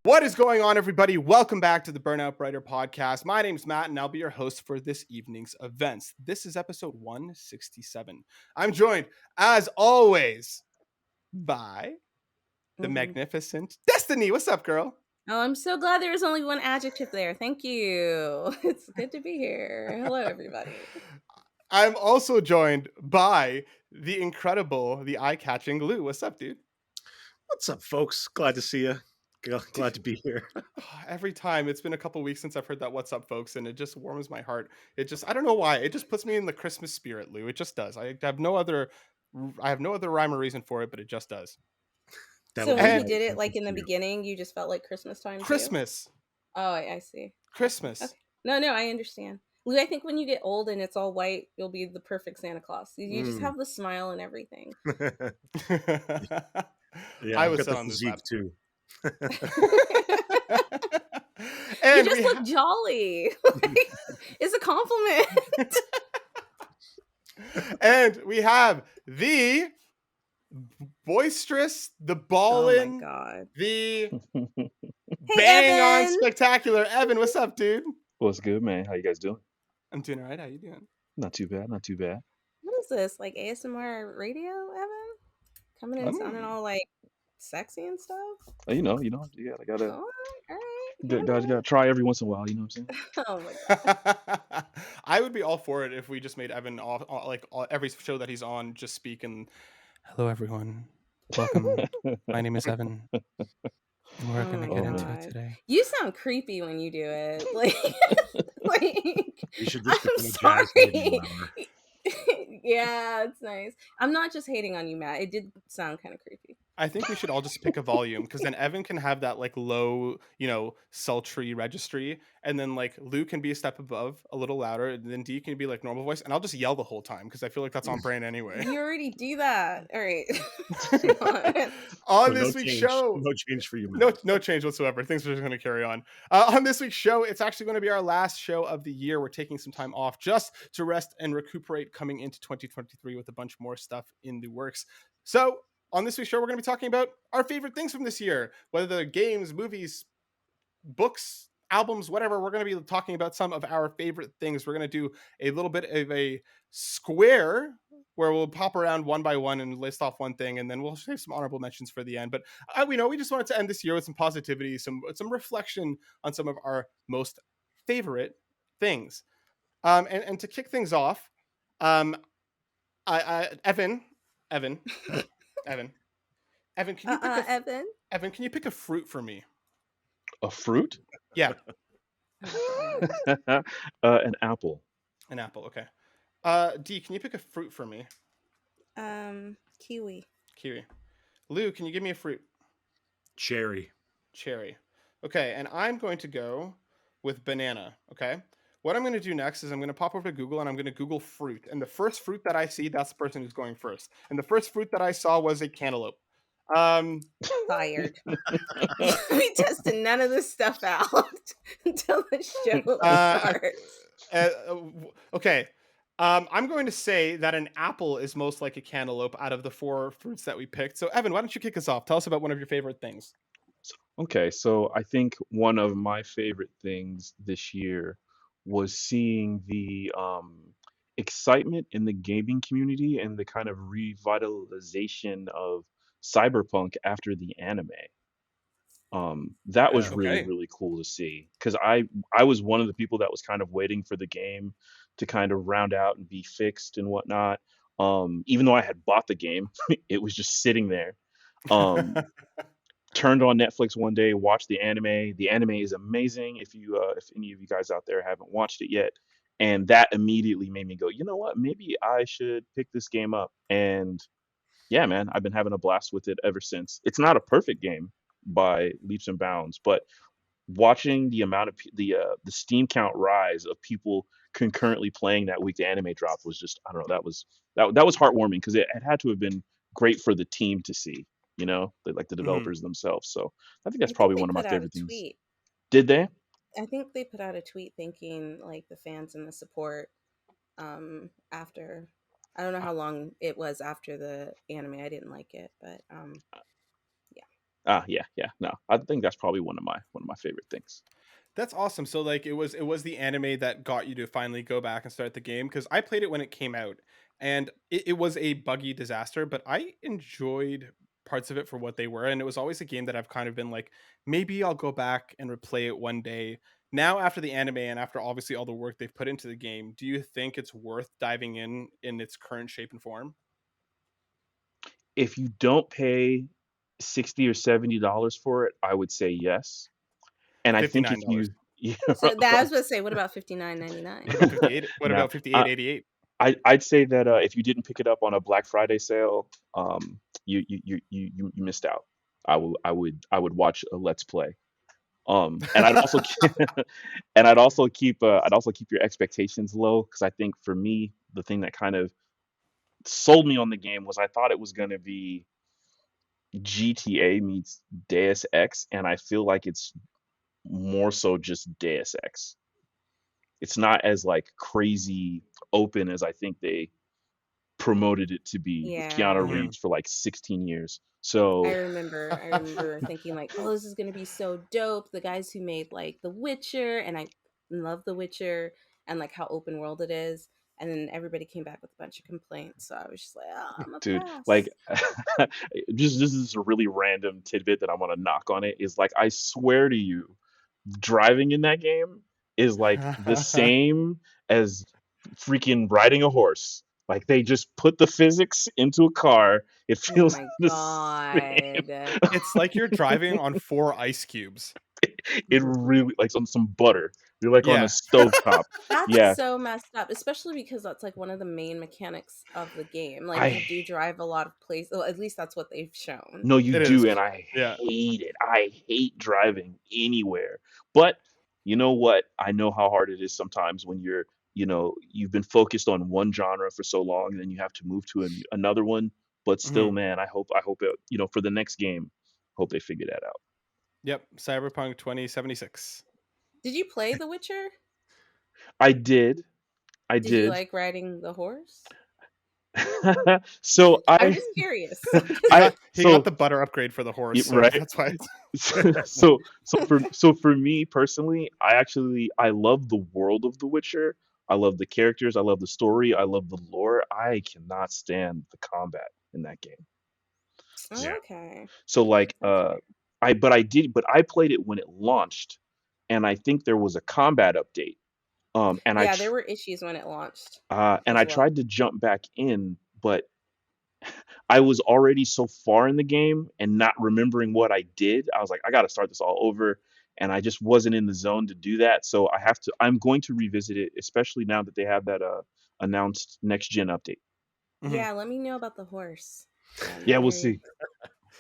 What is going on, everybody? Welcome back to the Burnout Brighter podcast. My name's Matt, and I'll be your host for this evening's events. This is episode 167. I'm joined, as always, by the Mhm. magnificent Destiny. What's up, girl? Oh, I'm so glad there was only one adjective there. Thank you. It's good to be here. Hello, everybody. I'm also joined by the incredible, the eye-catching Lou. What's up, dude? What's up, folks? Glad to see you. Glad to be here. Every time it's been a couple weeks since I've heard that "What's up, folks," and it just warms my heart. I don't know why, it just puts me in the Christmas spirit, Lou. It just does. I have no other rhyme or reason for it, but it just does. So That'll when be he And did my it, like in the attention to you. beginning, you just felt like Christmas time too? Christmas, Oh, I see. Christmas. Okay. No, I understand. Lou, I think when you get old and it's all white, you'll be the perfect Santa Claus. You just have the smile and everything. Yeah, I I've was got set the on this physique lap. too. You And just we look jolly. Like, it's a compliment. and we have the boisterous, the Oh my ballin', God. the Hey, bang on Evan. spectacular Evan. What's up, dude? What's good, man? How you guys doing? I'm doing all right. How you doing? Not too bad, not too bad. What is this? Like ASMR radio, Evan? Coming in sounding all like sexy and stuff? You know, you gotta, All right. guys gotta try every once in a while. You know what I'm saying? Oh my God. I would be all for it if we just made Evan every show that he's on just speak and hello everyone, welcome. My name is Evan, and we're Oh gonna my get into it God. today. You sound creepy when you do it. Like, You should just I'm become a jazz radio sorry. hour. Yeah, it's nice. I'm not just hating on you, Matt. It did sound kind of creepy. I think we should all just pick a volume because then Evan can have that like low, sultry registry, and then like Lou can be a step above, a little louder, and then D can be like normal voice, and I'll just yell the whole time because I feel like that's on brand anyway. You already do that. All right. On So this week's show, no change for you, Matt. no change whatsoever. Things are just going to carry on. On this week's show, it's actually going to be our last show of the year. We're taking some time off just to rest and recuperate coming into 2023 with a bunch more stuff in the works. So on this week's show, we're going to be talking about our favorite things from this year, whether they're games, movies, books, albums, whatever. We're going to be talking about some of our favorite things. We're going to do a little bit of a square where we'll pop around one by one and list off one thing, and then we'll save some honorable mentions for the end. But we just wanted to end this year with some positivity, some reflection on some of our most favorite things. And to kick things off, um, Evan, Evan, Evan, can you pick Evan? Evan, can you pick a fruit for me? A fruit? Yeah, Oh God. An apple. an apple. Okay. D, can you pick a fruit for me? Kiwi. Kiwi. Lou, can you give me a fruit? Cherry. Cherry. Okay, and I'm going to go with banana. Okay. What I'm going to do next is I'm going to pop over to Google and I'm going to Google fruit. And the first fruit that I see, that's the person who's going first. And the first fruit that I saw was a cantaloupe. Fired. We tested none of this stuff out until the show starts. Okay. I'm going to say that an apple is most like a cantaloupe out of the four fruits that we picked. So, Evan, why don't you kick us off? Tell us about one of your favorite things. Okay, so I think one of my favorite things this year was seeing the excitement in the gaming community and the kind of revitalization of cyberpunk after the anime. That was Yeah. really, Okay. really cool to see because I was one of the people that was kind of waiting for the game to kind of round out and be fixed and whatnot. Even though I had bought the game, it was just sitting there. Um, Turned on Netflix one day, watched the anime. The anime is amazing. If any of you guys out there haven't watched it yet, and that immediately made me go, you know what? Maybe I should pick this game up. And yeah, man, I've been having a blast with it ever since. It's not a perfect game by leaps and bounds, but watching the amount of the Steam count rise of people concurrently playing that week the anime drop was just, I don't know, that was heartwarming because it had to have been great for the team to see, like the Mhm. developers themselves. So I think that's I think probably they one of my put out a favorite things. tweet. Did they? I think they put out a tweet thanking like the fans and the support after. I don't know how long it was after the anime. I didn't like it, but yeah. Yeah, yeah. No, I think that's probably one of my favorite things. That's awesome. So like it was the anime that got you to finally go back and start the game, because I played it when it came out, and it was a buggy disaster, but I enjoyed parts of it for what they were, and it was always a game that I've kind of been like, maybe I'll go back and replay it one day. Now after the anime and after obviously all the work they've put into the game, do you think it's worth diving in its current shape and form? If you don't pay 60 or $70 for it, I would say yes. And I think if $59. you yeah, So that I was going to say, what about 59.99? What about 58? What no, about 58.88? I'd say that if you didn't pick it up on a Black Friday sale, you missed out. I would watch a Let's Play. And I'd also and I'd also keep your expectations low, because I think for me the thing that kind of sold me on the game was I thought it was going to be GTA meets Deus Ex, and I feel like it's more so just Deus Ex. It's not as like crazy open as I think they promoted it to be with Keanu Yeah. Mhm. Reeves for like 16 years. I So remember I remember thinking like, "Oh, this is going to be so dope." The guys who made like The Witcher, and I love The Witcher, and like how open world it is, and then everybody came back with a bunch of complaints. So I was just like, "Oh, I'm a dude, like pass." just this is a really random tidbit that I want to knock on it is like I swear to you, driving in that game is like the same as freaking riding a horse. Like they just put the physics into a car. It Oh feels my the same. god. It's like you're driving on 4 ice cubes. It really like some butter. You're like on a Yeah. stovetop. That's Yeah, so messed up, especially because that's like one of the main mechanics of the game. Like you I do drive a lot of places. Well, at least that's what they've shown. no, you It is. do, and I Yeah. hate it. I hate driving anywhere. But you know what? I know how hard it is sometimes when you've been focused on one genre for so long, and then you have to move to another one. But still, Mhm. man, I hope it, for the next game, hope they figure that out. Yep, Cyberpunk 2076. Did you play The Witcher? I did. I Did you did. like riding the horse? So I'm I just curious. He I got he got so the butter upgrade for the horse, so right. that's why So for me personally, I love the world of The Witcher. I love the characters. I love the story. I love the lore. I cannot stand the combat in that game. Yeah. Okay. So like That's fair. I played it when it launched, and I think there was a combat update. And Yeah, there were issues when it launched I as well. tried to jump back in, but I was already so far in the game and not remembering what I did. I was like, I got to start this all over. And I just wasn't in the zone to do that. So I'm going to revisit it, especially now that they have that announced next gen update. Mhm. Yeah, let me know about the horse. I'm Yeah, we'll very see.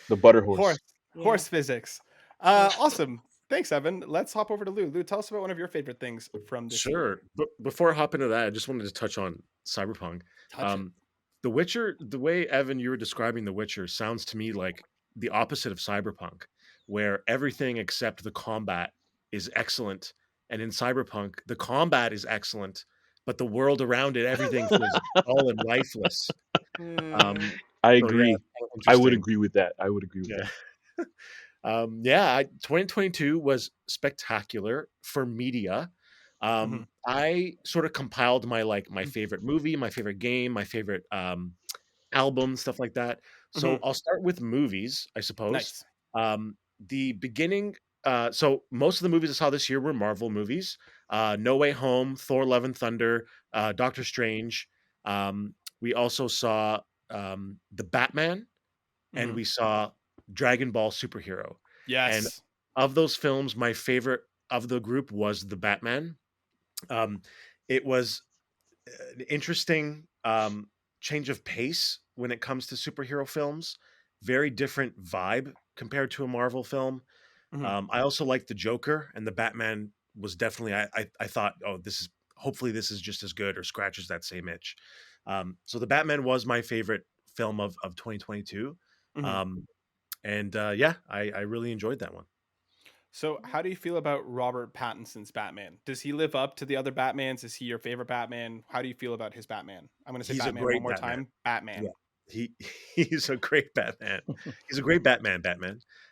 The butter Horse horse. yeah. horse physics. Horse. Awesome. Thanks, Evan. Let's hop over to Lou. Lou, tell us about one of your favorite things from this year. Sure. But before I hop into that, I just wanted to touch on Cyberpunk. Touch it. Um, The Witcher, the way Evan you were describing The Witcher sounds to me like the opposite of Cyberpunk, where everything except the combat is excellent. And in Cyberpunk, the combat is excellent, but the world around it, everything feels dull and lifeless. Mm. Um, I so yeah, agree. it's kind of I would interesting. agree with that. I would agree with Yeah. that. 2022 was spectacular for media. Mhm. I sort of compiled my favorite movie, my favorite game, my favorite album, stuff like that. So Mhm. I'll start with movies, I suppose. Nice. The beginning. So most of the movies I saw this year were Marvel movies. No Way Home, Thor: Love and Thunder, Doctor Strange. We also saw the Batman, and Mhm. we saw Dragon Ball Superhero. And Yes. of those films, my favorite of the group was the Batman. Um, it was an interesting change of pace when it comes to superhero films. Very different vibe compared to a Marvel film. Mhm. I also liked the Joker, and the Batman was definitely. I thought, oh, this is hopefully this is just as good or scratches that same itch. So the Batman was my favorite film of 2022. Mhm. Um, and yeah, I really enjoyed that one. So, how do you feel about Robert Pattinson's Batman? Does he live up to the other Batmans? Is he your favorite Batman? How do you feel about his Batman? I'm going to say He's a Batman one great more Batman. time. Yeah, Batman. he he's a great Batman. He's a great Batman.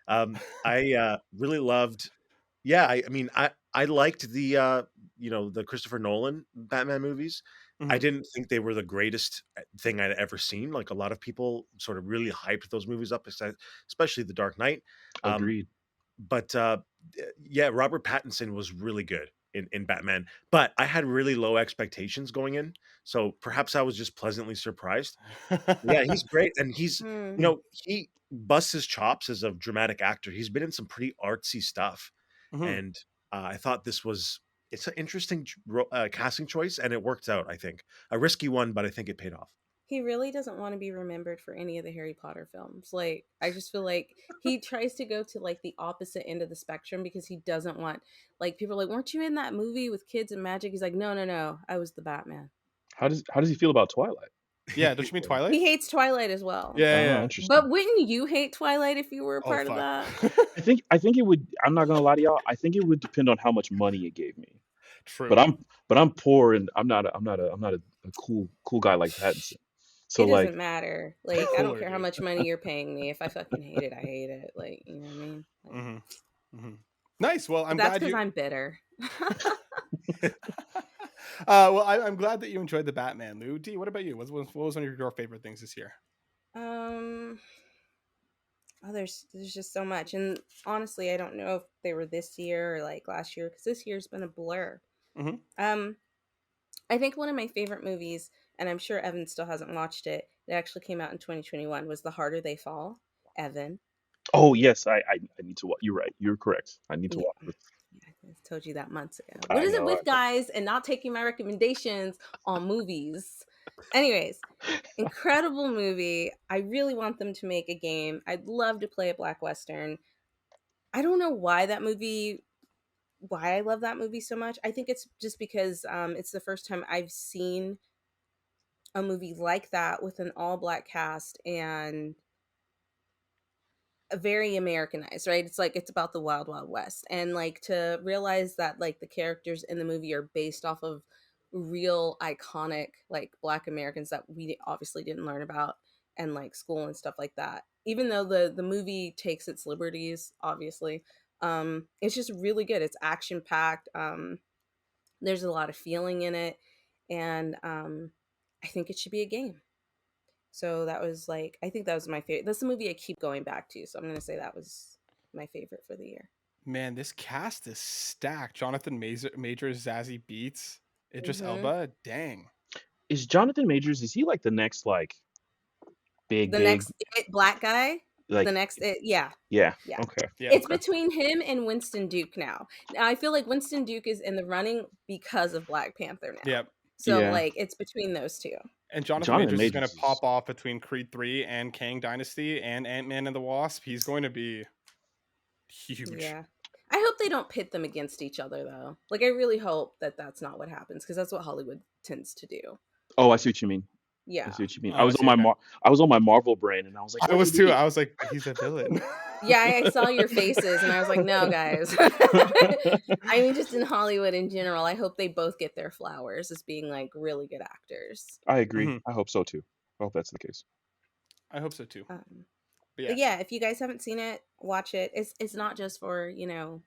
I really loved. Yeah, I mean, I liked the the Christopher Nolan Batman movies. I Mhm. didn't think they were the greatest thing I'd ever seen. Like a lot of people sort of really hyped those movies up, especially The Dark Knight. Um, Agreed. but yeah, Robert Pattinson was really good in Batman. But I had really low expectations going in, so perhaps I was just pleasantly surprised. Yeah, he's great, and Hmm. he busts his chops as a dramatic actor. He's been in some pretty artsy stuff, Mhm. and I thought it's an interesting casting choice, and it worked out. I think a risky one, but I think it paid off. He really doesn't want to be remembered for any of the Harry Potter films. Like, I just feel like he tries to go to like the opposite end of the spectrum because he doesn't want, like, people are like, weren't you in that movie with kids and magic? He's like, no, no, no, I was the Batman. How does he feel about Twilight? Yeah, don't you mean Twilight? He hates Twilight as well. Yeah, yeah, Oh, yeah. But interesting. wouldn't you hate Twilight if you were a Oh, part of fuck. that? I think it would. I'm not gonna lie to y'all. I think it would depend on how much money it gave me. But True. I'm poor and I'm not a cool guy like Pattinson. So It like doesn't matter. Like, I don't Cooler, care how dude. much money you're paying me. If I fucking hate it, I hate it. Like, you know what I mean? Like, Mhm. Mhm. Nice. Well, but I'm that's glad because you I'm bitter. well, I'm glad that you enjoyed the Batman, Lou. D, what about you? What was one of your favorite things this year? um, oh, there's just so much, and honestly, I don't know if they were this year or like last year because this year's been a blur. Mhm. Um, I think one of my favorite movies, and I'm sure Evan still hasn't watched it. It actually came out in 2021. Was The Harder They Fall. Evan, oh yes, I need to watch. You're right. You're correct. I need to yeah, watch this. yeah, I told you that months ago. What I is it know. with guys and not taking my recommendations on movies? Anyways, incredible movie. I really want them to make a game. I'd love to play a Black Western. I don't know why I love that movie so much. I think it's just because it's the first time I've seen a movie like that with an all black cast and a very Americanized, right? It's like it's about the Wild Wild West. And like to realize that like the characters in the movie are based off of real iconic like black Americans that we obviously didn't learn about and like school and stuff like that. Even though the movie takes its liberties, obviously. It's just really good. It's action packed. There's a lot of feeling in it. And I think it should be a game. So that was like, I think that was my favorite. That's the movie I keep going back to. So I'm gonna say that was my favorite for the year. Man, this cast is stacked. Jonathan Majors, Zazie Beats, Idris Hmm. Elba. Dang. Is Jonathan Majors? Is he like the next like The big next black guy, the like? next yeah, Yeah. yeah. Okay. Yeah. It's Okay. between him and Winston Duke now. Now I feel like Winston Duke is in the running because of Black Panther now. Yep. So Yeah. like it's between those two. And Jonathan Jonathan Majors is going to Majors is. pop off between Creed 3 and Kang Dynasty and Ant-Man and the Wasp. He's going to be huge. Yeah. I hope they don't pit them against each other though. Like I really hope that that's not what happens because that's what Hollywood tends to do. Oh, I see what you mean. I Yeah. see what you mean. Oh, I see. Okay. I was on my Marvel brain, and I was like, I what are they was too. doing? I was like, he's a villain. Yeah, I saw your faces and I was like, no, guys. I mean, just in Hollywood in general, I hope they both get their flowers as being like really good actors. I agree. Mhm. I hope so too. I hope that's the case. I hope so too. Um, But but yeah, yeah, if you guys haven't seen it, watch it. It's not just for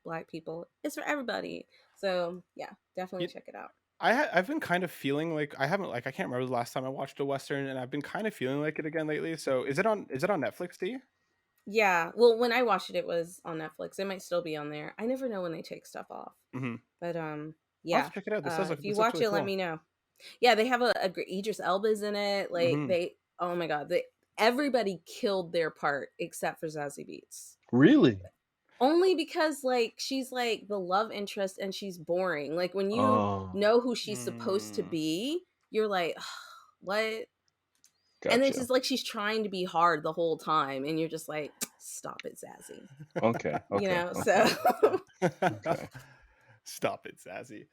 black people; it's for everybody. So yeah, definitely you, check it out. I've been kind of feeling like I haven't like I can't remember the last time I watched a western, and I've been kind of feeling like it again lately. So is it on Netflix, D? Yeah, well, when I watched it, it was on Netflix. It might still be on there. I never know when they take stuff off. Mm-hmm. But I'll have yeah. to check it out. If you This looks watch really it, let cool. me know. Yeah, they have a Idris Elba's in it. Like Mm-hmm. they, oh my god, they everybody killed their part except for Zazie Beetz. Really? Only because like she's like the love interest and she's boring. Like when you Oh, know who she's supposed to Mm. be, you're like, what? And it's gotcha. just like she's trying to be hard the whole time, and you're just like, stop it, Zazie. Okay. Okay. So Okay. Okay. Stop it, Sassy.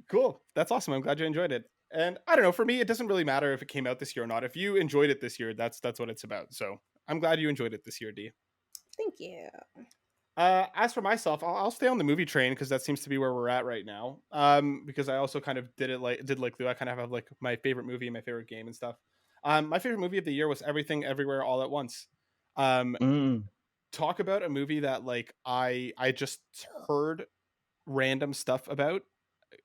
Cool. That's awesome. I'm glad you enjoyed it. And I don't know, for me, it doesn't really matter if it came out this year or not. If you enjoyed it this year, that's what it's about. So I'm glad you enjoyed it this year, D. thank you. As for myself, I'll stay on the movie train because that seems to be where we're at right now. Because I also kind of did like Lou. I kind of have like my favorite movie and my favorite game and stuff. My favorite movie of the year was Everything Everywhere All at Once. Um, Mm. talk about a movie that like I just heard random stuff about.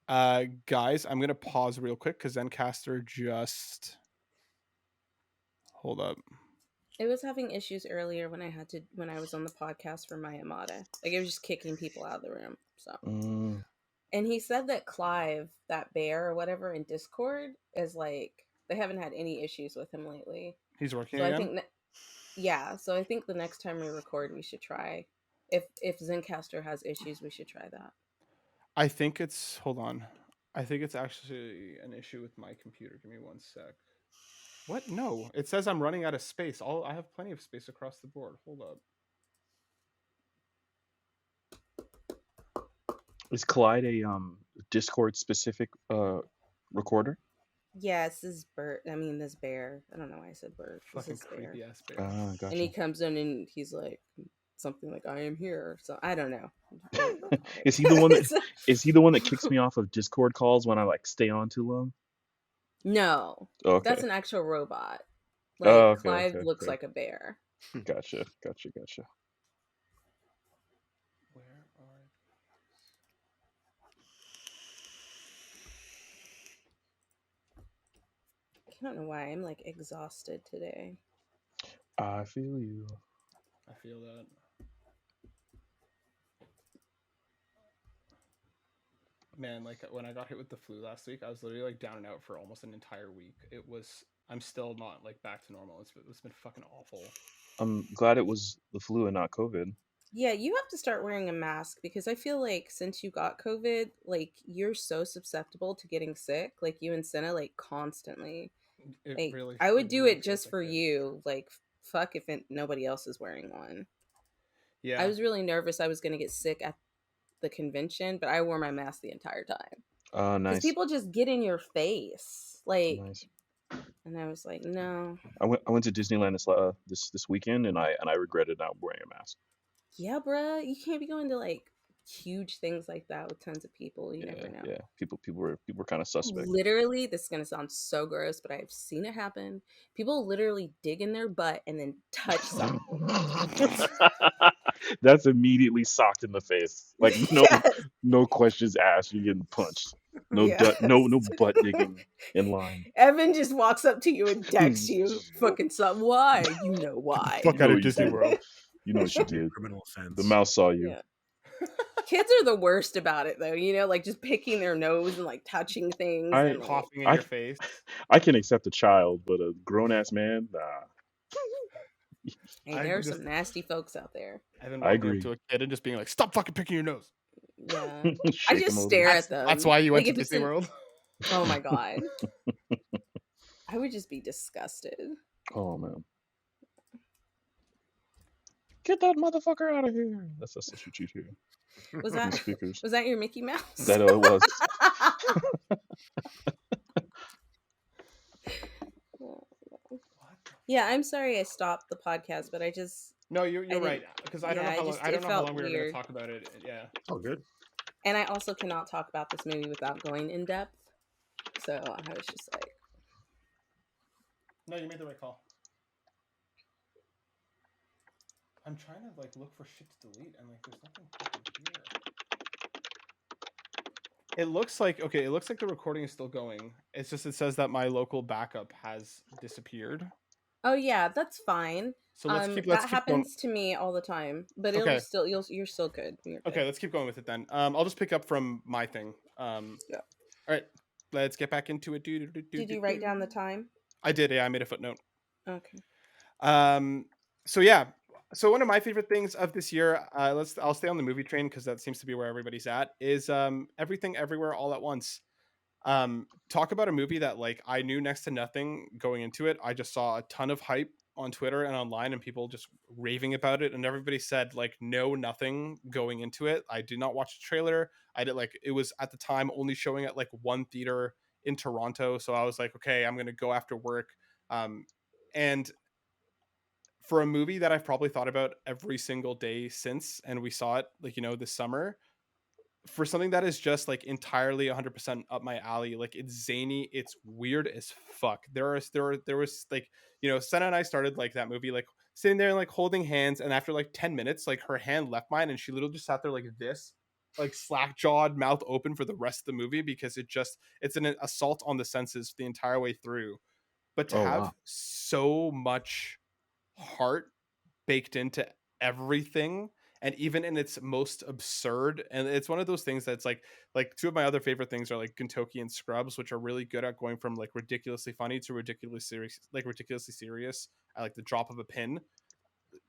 Guys, I'm gonna pause real quick because Zencaster just hold up. It was having issues earlier when I was on the podcast for my Amada. Like it was just kicking people out of the room. So Mm, and he said that Clive, that bear or whatever in Discord, is like they haven't had any issues with him lately. He's working So I again. think yeah, so I think the next time we record we should try if Zencaster has issues, we should try that. I think it's hold on. I think it's actually an issue with my computer. Give me one sec. What? No. It says I'm running out of space. I have plenty of space across the board. Hold up. is Clyde a Discord specific recorder? Yeah, it's this bird. I mean, this bear. I don't know why I said bird. This Fucking is bear. creepy ass bear. Ah, And gotcha. he comes in and he's like something like "I am here." So I don't know. Is he the one that is he the one that kicks me off of Discord calls when I like stay on too long? No, Okay. that's an actual robot. Oh, Like okay, Clive okay, looks okay. like a bear. Gotcha. Where are I don't know why I'm like exhausted today. I feel you. I feel that. Man, like when I got hit with the flu last week, I was literally like down and out for almost an entire week. It was I'm still not like back to normal. It's been fucking awful. I'm glad it was the flu and not COVID. Yeah, you have to start wearing a mask because I feel like since you got COVID, like you're so susceptible to getting sick. Like you and Senna, like constantly. It Like really I would do really it feels just like for it. you. Like fuck if nobody else is wearing one. Yeah. I was really nervous I was gonna get sick at the convention, but I wore my mask the entire time because Nice. people just get in your face, like. Nice. And I was like, no. I went to Disneyland this weekend and I regretted not wearing a mask. Yeah, bruh, you can't be going to like huge things like that with tons of people. You never know. Yeah. People were kind of suspect. Literally, this is gonna sound so gross, but I've seen it happen. People literally dig in their butt and then touch something. That's immediately socked in the face. Like Yes. no questions asked. You're getting punched. No Yes. no butt digging in line. Evan just walks up to you and decks you. Fucking something. Why? You know why. Fuck You know out of what you Disney did. World. You know what you did. Criminal offense. The mouse saw you. Yeah. Kids are the worst about it though, you know, like just picking their nose and like touching things and like, Coughing in I- your face. I can accept a child, but a grown ass man, nah. hey, I there are just- some nasty folks out there. Evan I walking agree. up to a kid and just being like, "Stop fucking picking your nose." Yeah. I Shake just him a little stare bit. at them. That's why you went Like, to if it's Disney in- World. Oh my god. I would just be disgusted. Oh man. Get that motherfucker out of here. That's what you hear. Was These that speakers. was that your Mickey Mouse? That it was. Yeah, I'm sorry I stopped the podcast, but I just No, you're didn't- right because I don't yeah, know how long. just- I it don't know how felt long we were going to weird. talk about it. Yeah. Oh, good. and I also cannot talk about this movie without going in depth. So I was just like, No, you made the right call. I'm trying to like look for shit to delete and like there's nothing fucking here. It looks like okay, it looks like the recording is still going. It's just it says that my local backup has disappeared. oh yeah, that's fine. So let's keep that going. happens to me all the time, but Okay. you're still good. You're good. Okay, let's keep going with it then. I'll just pick up from my thing. Yeah. All right, let's get back into it. Did you write down the time? I did. Yeah, I made a footnote. Okay. So yeah. So one of my favorite things of this year, I'll stay on the movie train because that seems to be where everybody's at. Is Everything Everywhere All at Once. Talk about a movie that like I knew next to nothing going into it. I just saw a ton of hype on Twitter and online and people just raving about it, and everybody said like no nothing going into it. I did not watch the trailer. I did like it was at the time only showing at like one theater in Toronto, so I was like, okay, I'm gonna go after work. And for a movie that I've probably thought about every single day since, and we saw it like this summer, for something that is just like entirely 100% up my alley, like it's zany, it's weird as fuck. There was like Senna and I started like that movie like sitting there and like holding hands, and after like 10 minutes, like her hand left mine, and she literally just sat there like this, like slack jawed, mouth open for the rest of the movie, because it's an assault on the senses the entire way through. But to Oh have wow. so much heart baked into everything, and even in its most absurd, and it's one of those things that's like two of my other favorite things are like Gintoki and Scrubs, which are really good at going from like ridiculously funny to ridiculously serious at like the drop of a pin.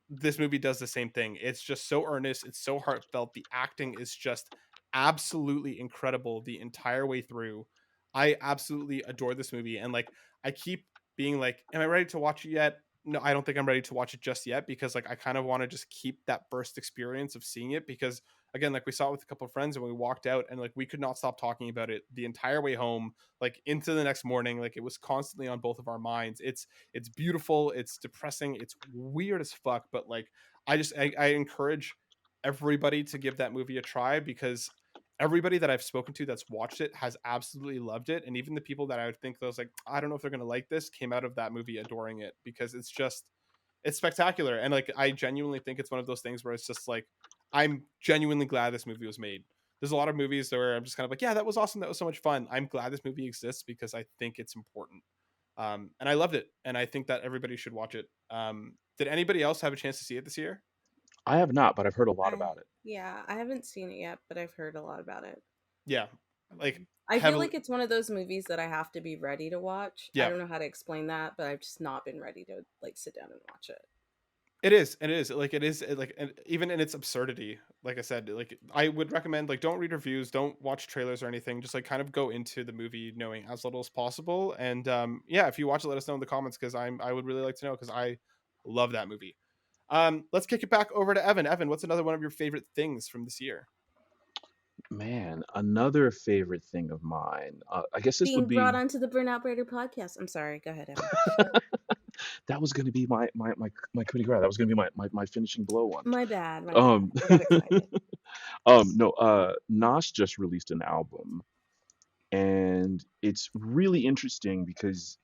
This movie does the same thing. It's just so earnest, it's so heartfelt. The acting is just absolutely incredible the entire way through. I absolutely adore this movie, and like I keep being like, am I ready to watch it yet? No, I don't think I'm ready to watch it just yet, because like I kind of want to just keep that burst experience of seeing it, because again, like we saw it with a couple of friends and we walked out and like we could not stop talking about it the entire way home, like into the next morning. Like it was constantly on both of our minds. It's beautiful, it's depressing, it's weird as fuck, but like I encourage everybody to give that movie a try, because everybody that I've spoken to that's watched it has absolutely loved it, and even the people that I would think those like I don't know if they're going to like this came out of that movie adoring it, because it's spectacular. And like I genuinely think it's one of those things where it's just like I'm genuinely glad this movie was made. There's a lot of movies where I'm just kind of like, yeah, that was awesome, that was so much fun. I'm glad this movie exists because I think it's important. And I loved it, and I think that everybody should watch it. Did anybody else have a chance to see it this year? I have not, but I've heard a lot I about it. Yeah, I haven't seen it yet, but I've heard a lot about it. Yeah, like I feel heavily. like it's one of those movies that I have to be ready to watch. I Yeah, don't know how to explain that, but I've just not been ready to like sit down and watch it. it is. It is like it is like even in its absurdity. Like I said, like I would recommend like don't read reviews, don't watch trailers or anything. Just like kind of go into the movie knowing as little as possible. And yeah, if you watch it, let us know in the comments, because I would really like to know, because I love that movie. Let's kick it back over to Evan. Evan, what's another one of your favorite things from this year? Man, another favorite thing of mine. I guess this would Being brought be onto the Burnout Brighter podcast. I'm sorry. Go ahead, Evan. that was going to be my coup de grace. That was going to be my finishing blow one. My bad. My bad. Um, I got excited. no. Nas just released an album, and it's really interesting because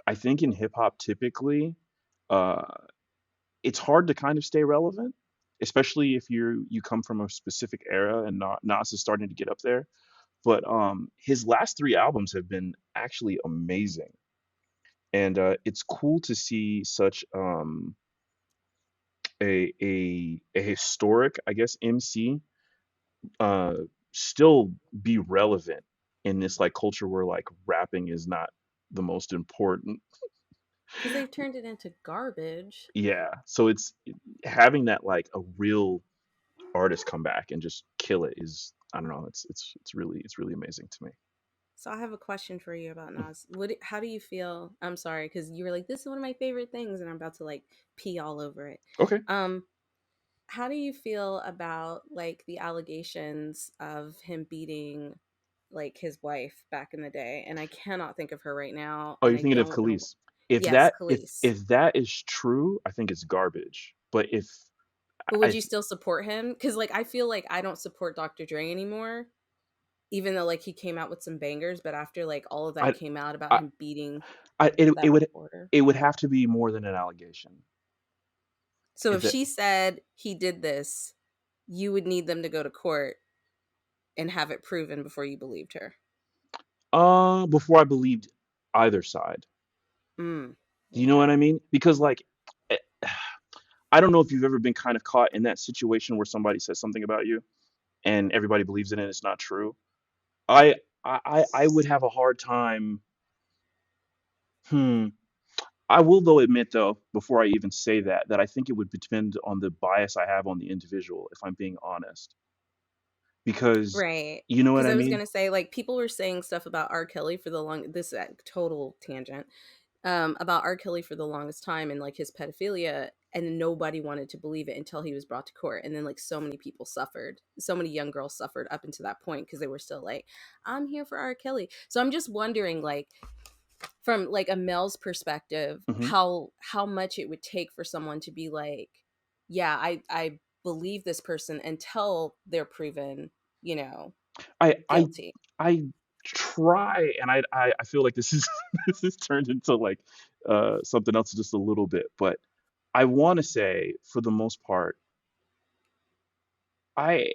I think in hip hop typically, uh, it's hard to kind of stay relevant, especially if you come from a specific era, and Nas is starting to get up there. But his last three albums have been actually amazing, and it's cool to see such a historic, I guess, MC uh, still be relevant in this like culture where like rapping is not the most important. Because they've turned it into garbage. Yeah, so it's having that like a real artist come back and just kill it is, I don't know, it's really amazing to me. So I have a question for you about Nas. How do you feel? I'm sorry, because you were like, "This is one of my favorite things," and I'm about to like pee all over it. Okay. Um, how do you feel about like the allegations of him beating like his wife back in the day? And I cannot think of her right now, Oh, and you're I thinking of don't know. Khalees. If Yes, that Khalees. if that is true, I think it's garbage. But if But would I you still support him? Because like I feel like I don't support Dr. Dre anymore, even though like he came out with some bangers. But after like all of that I came out about I, him beating I it, that it would reporter. it would have to be more than an allegation. So If if that she said he did this, you would need them to go to court and have it proven before you believed her. before I believed either side. Mm, Do you know what okay. I mean? Because like eh, I don't know if you've ever been kind of caught in that situation where somebody says something about you and everybody believes it and it's not true. I I would have a hard time. Hmm. I will though admit though, before I even say that I think it would depend on the bias I have on the individual, if I'm being honest. Because Right. you know what Because I I was mean? gonna say, like, people were saying stuff about R. Kelly for the long. This is a total tangent. About R. Kelly for the longest time and like his pedophilia, and nobody wanted to believe it until he was brought to court. And then like so many people suffered, so many young girls suffered up until that point because they were still like, "I'm here for R. Kelly." So I'm just wondering, like, from like a male's perspective, Hmm. how much it would take for someone to be like, yeah, I believe this person until they're proven, you know, I guilty. I try, and I feel like this is this is turned into like something else just a little bit, but I want to say for the most part, I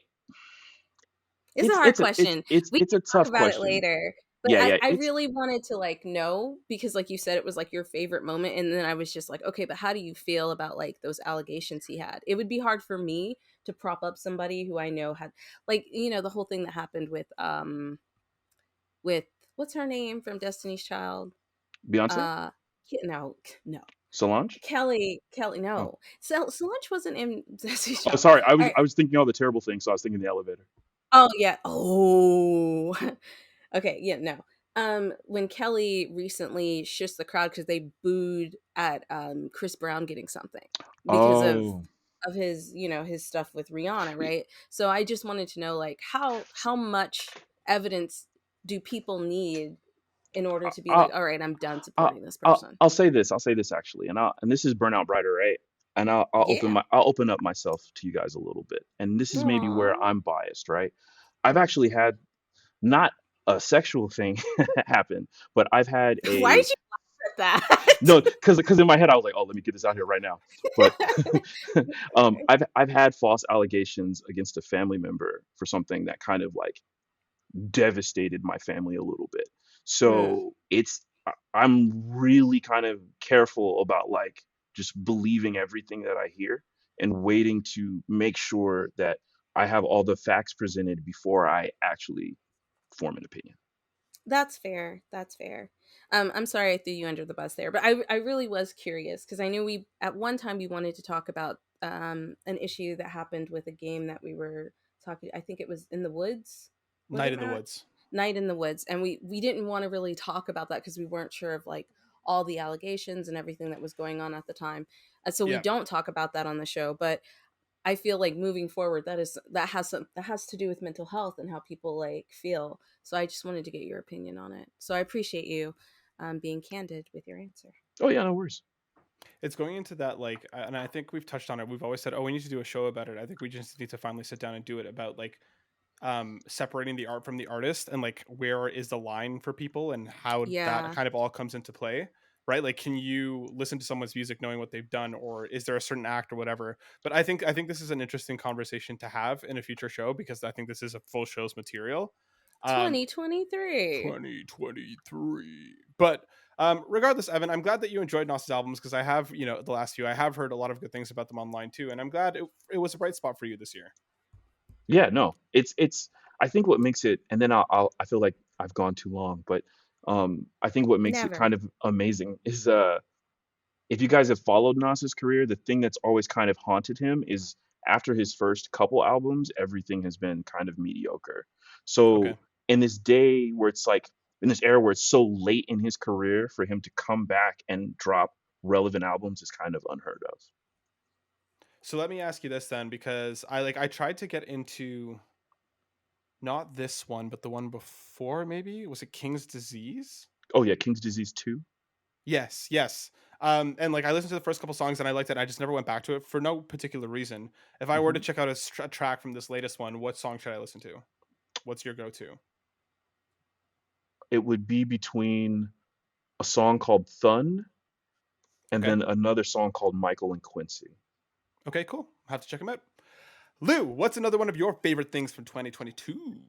It's a hard it's question. it's We it's can a talk tough about it question. later. But Yeah, I yeah, I it's really wanted to, like, know because, like you said, it was, like, your favorite moment, and then I was just like, "Okay, but how do you feel about, like, those allegations he had?" It would be hard for me to prop up somebody who I know had like, the whole thing that happened with what's her name from Destiny's Child? Beyonce, Uh, no, no. Solange. Kelly, Oh, no. Solange wasn't in Destiny's oh, Child. sorry, I was Alright. I was thinking all the terrible things, so I was thinking the elevator. Oh, yeah. Oh. Okay, yeah, no. When Kelly recently shushed the crowd because they booed at Chris Brown getting something because Oh, of his, his stuff with Rihanna, right? So I just wanted to know, like, how much evidence do people need in order to be I, like, all right, I'm done I'll, supporting this I'll person. I'll say this. I'll say this actually, and this is Burnout Brighter, right? And Yeah. I'll open up myself to you guys a little bit. And this is maybe where Aw. I'm biased, right? I've actually had not a sexual thing happen, but I've had Why a did you laugh at no, because in my head I was like, oh, let me get this out here right now. But that? I've had false allegations against a family member for something that kind of like devastated my family a little bit. Mm, So I'm really kind of careful about like just believing everything that I hear and waiting to make sure that I have all the facts presented before I actually form an opinion. that's fair. That's fair. I'm sorry I threw you under the bus there, but I really was curious because I knew we at one time we wanted to talk about an issue that happened with a game that we were talking. I think it was in the woods. Was Night it in the Matt? Woods. Night in the Woods, and we didn't want to really talk about that because we weren't sure of like all the allegations and everything that was going on at the time. So we Yeah. don't talk about that on the show, but I feel like moving forward, that has to do with mental health and how people like feel. So I just wanted to get your opinion on it. So I appreciate you being candid with your answer. Oh yeah, no worries. It's going into that like, and I think we've touched on it. We've always said, oh, we need to do a show about it. I think we just need to finally sit down and do it about like separating the art from the artist and like where is the line for people and how that Yeah, kind of all comes into play, right? Like, can you listen to someone's music knowing what they've done, or is there a certain act or whatever? But I think this is an interesting conversation to have in a future show because I think this is a full show's material. um 2023. 2023. But regardless, Evan, I'm glad that you enjoyed Nas's albums because I have, the last few, I have heard a lot of good things about them online too, and I'm glad it was a bright spot for you this year. Yeah, no, it's. I think what makes it, and then I feel like I've gone too long, but I think what makes it Never. kind of amazing is if you guys have followed Nas's career, the thing that's always kind of haunted him is after his first couple albums, everything has been kind of mediocre. So Okay. in this day where it's like in this era where it's so late in his career for him to come back and drop relevant albums is kind of unheard of. So let me ask you this then, because I tried to get into not this one, but the one before. Maybe was it King's Disease? Oh yeah, King's Disease 2. Yes, yes. And like I listened to the first couple songs and I liked it. I just never went back to it for no particular reason. If I were to Hmm. check out a track from this latest one, what song should I listen to? What's your go-to? It would be between a song called Thun and Okay. then another song called Michael and Quincy. Okay, cool. I'll have to check them out. Lou, what's another one of your favorite things from 2022?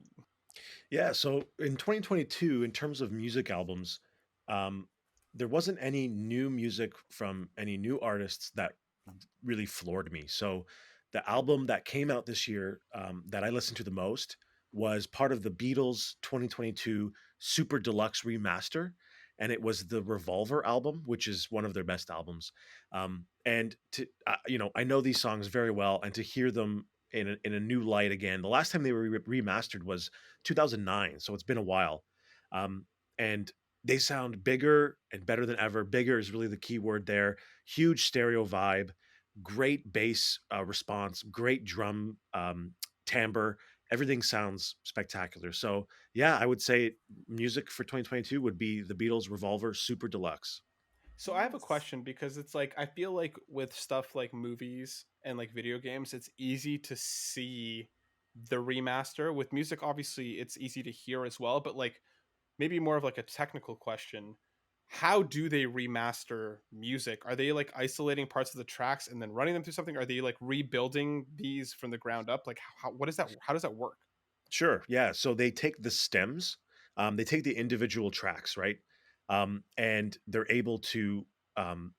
Yeah, so in 2022, in terms of music albums, um, there wasn't any new music from any new artists that really floored me. So the album that came out this year that I listened to the most was part of the Beatles 2022 Super Deluxe Remaster. And it was the Revolver album, which is one of their best albums. And to, I know these songs very well, and to hear them in a new light again. The last time they were remastered was 2009, so it's been a while. Um, and they sound bigger and better than ever. Bigger is really the key word there. Huge stereo vibe, great bass response, great drum timbre. Everything sounds spectacular. So yeah, I would say music for 2022 would be the Beatles' Revolver Super Deluxe. So I have a Yes. question because it's like I feel like with stuff like movies and like video games, it's easy to see the remaster. With music, obviously, it's easy to hear as well. But like maybe more of like a technical question: how do they remaster music? Are they like isolating parts of the tracks and then running them through something? Are they like rebuilding these from the ground up? Like what is that? How does that work? Sure. Yeah. So they take the stems, they take the individual tracks, right? And they're able to um,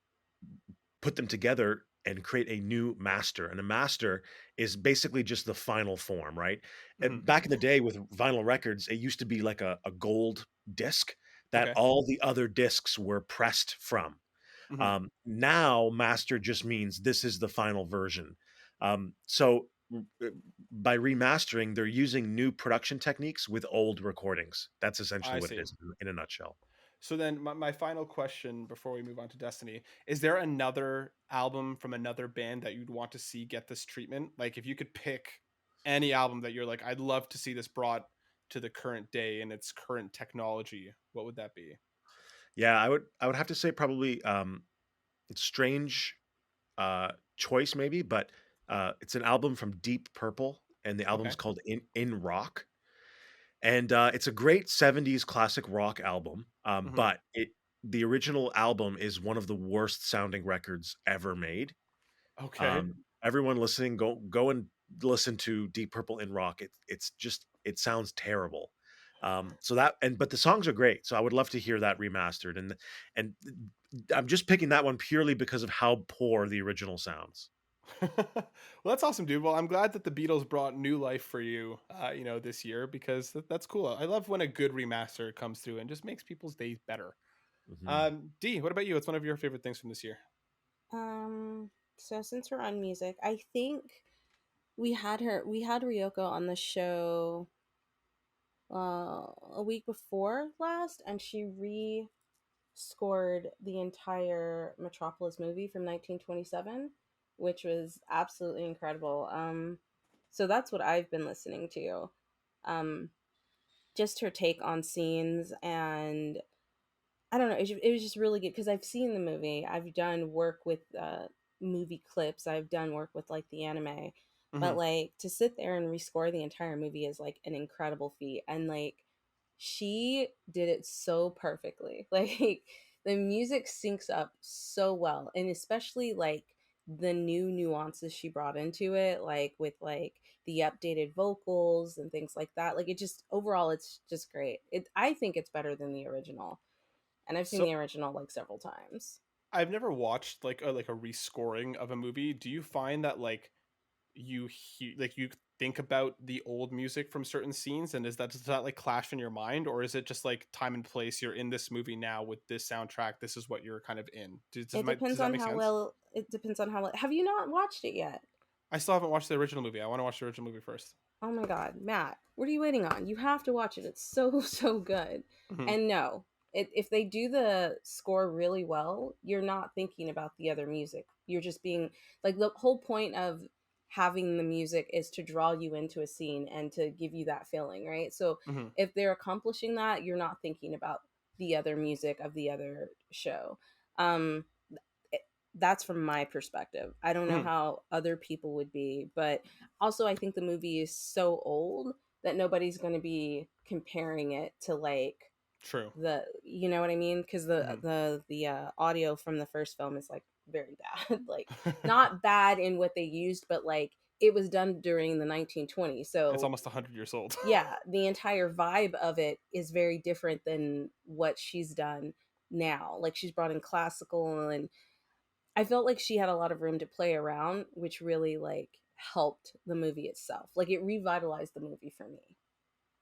put them together and create a new master. And a master is basically just the final form, right? Hmm. And back in the day with vinyl records, it used to be like a gold disc that Okay. all the other discs were pressed from. Hmm. Now, master just means this is the final version. So by remastering, they're using new production techniques with old recordings. That's essentially I what it see. is in a nutshell. So then my final question before we move on to Destiny, is there another album from another band that you'd want to see get this treatment? Like if you could pick any album that you're like, I'd love to see this brought to the current day and its current technology, what would that be? Yeah, I would have to say probably strange choice maybe, but it's an album from Deep Purple, and the album's Okay. called In Rock. And it's a great 70s classic rock album, Hmm. but the original album is one of the worst sounding records ever made. Okay. Everyone listening, go and listen to Deep Purple in Rock. It's just it sounds terrible. So that and but the songs are great. So I would love to hear that remastered. And I'm just picking that one purely because of how poor the original sounds. Well, that's awesome, dude. Well, I'm glad that the Beatles brought new life for you, this year because that's cool. I love when a good remaster comes through and just makes people's days better. Mhm. D, what about you? What's one of your favorite things from this year? Um, so since we're on music, I think we had Ryoko on the show a week before last, and she scored the entire Metropolis movie from 1927, which was absolutely incredible. So that's what I've been listening to. Um, just her take on scenes, and I don't know, it was just really good because I've seen the movie. I've done work with movie clips. I've done work with like the anime, but Hmm. like to sit there and rescore the entire movie is like an incredible feat. And like she did it so perfectly. Like the music syncs up so well, and especially like the new nuances she brought into it, like with like the updated vocals and things like that. Like it just overall, it's just great. I think it's better than the original, and I've seen So the original like several times. I've never watched like a rescoring of a movie. Do you find that like you think about the old music from certain scenes, and does that like clash in your mind, or is it just like time and place? You're in this movie now with this soundtrack. This is what you're kind of in. Does that make sense? It depends on how well. Have you not watched it yet? I still haven't watched the original movie. I want to watch the original movie first. Oh my god, Matt, what are you waiting on? You have to watch it. It's so so good. Hmm. And no, if they do the score really well, you're not thinking about the other music. You're just being like the whole point of having the music is to draw you into a scene and to give you that feeling, right? So Hmm. if they're accomplishing that, you're not thinking about the other music of the other show. Um it- that's from my perspective. I don't know Hmm. how other people would be, but also I think the movie is so old that nobody's going to be comparing it to like True. you know what I mean, because Hmm. the audio from the first film is like very bad. Like not bad in what they used, but like it was done during the 1920s, It's so almost 100 years old. yeah, the entire vibe of it is very different than what she's done now. Like she's brought in classical, and I felt like she had a lot of room to play around, which really like helped the movie itself. Like it revitalized the movie for me.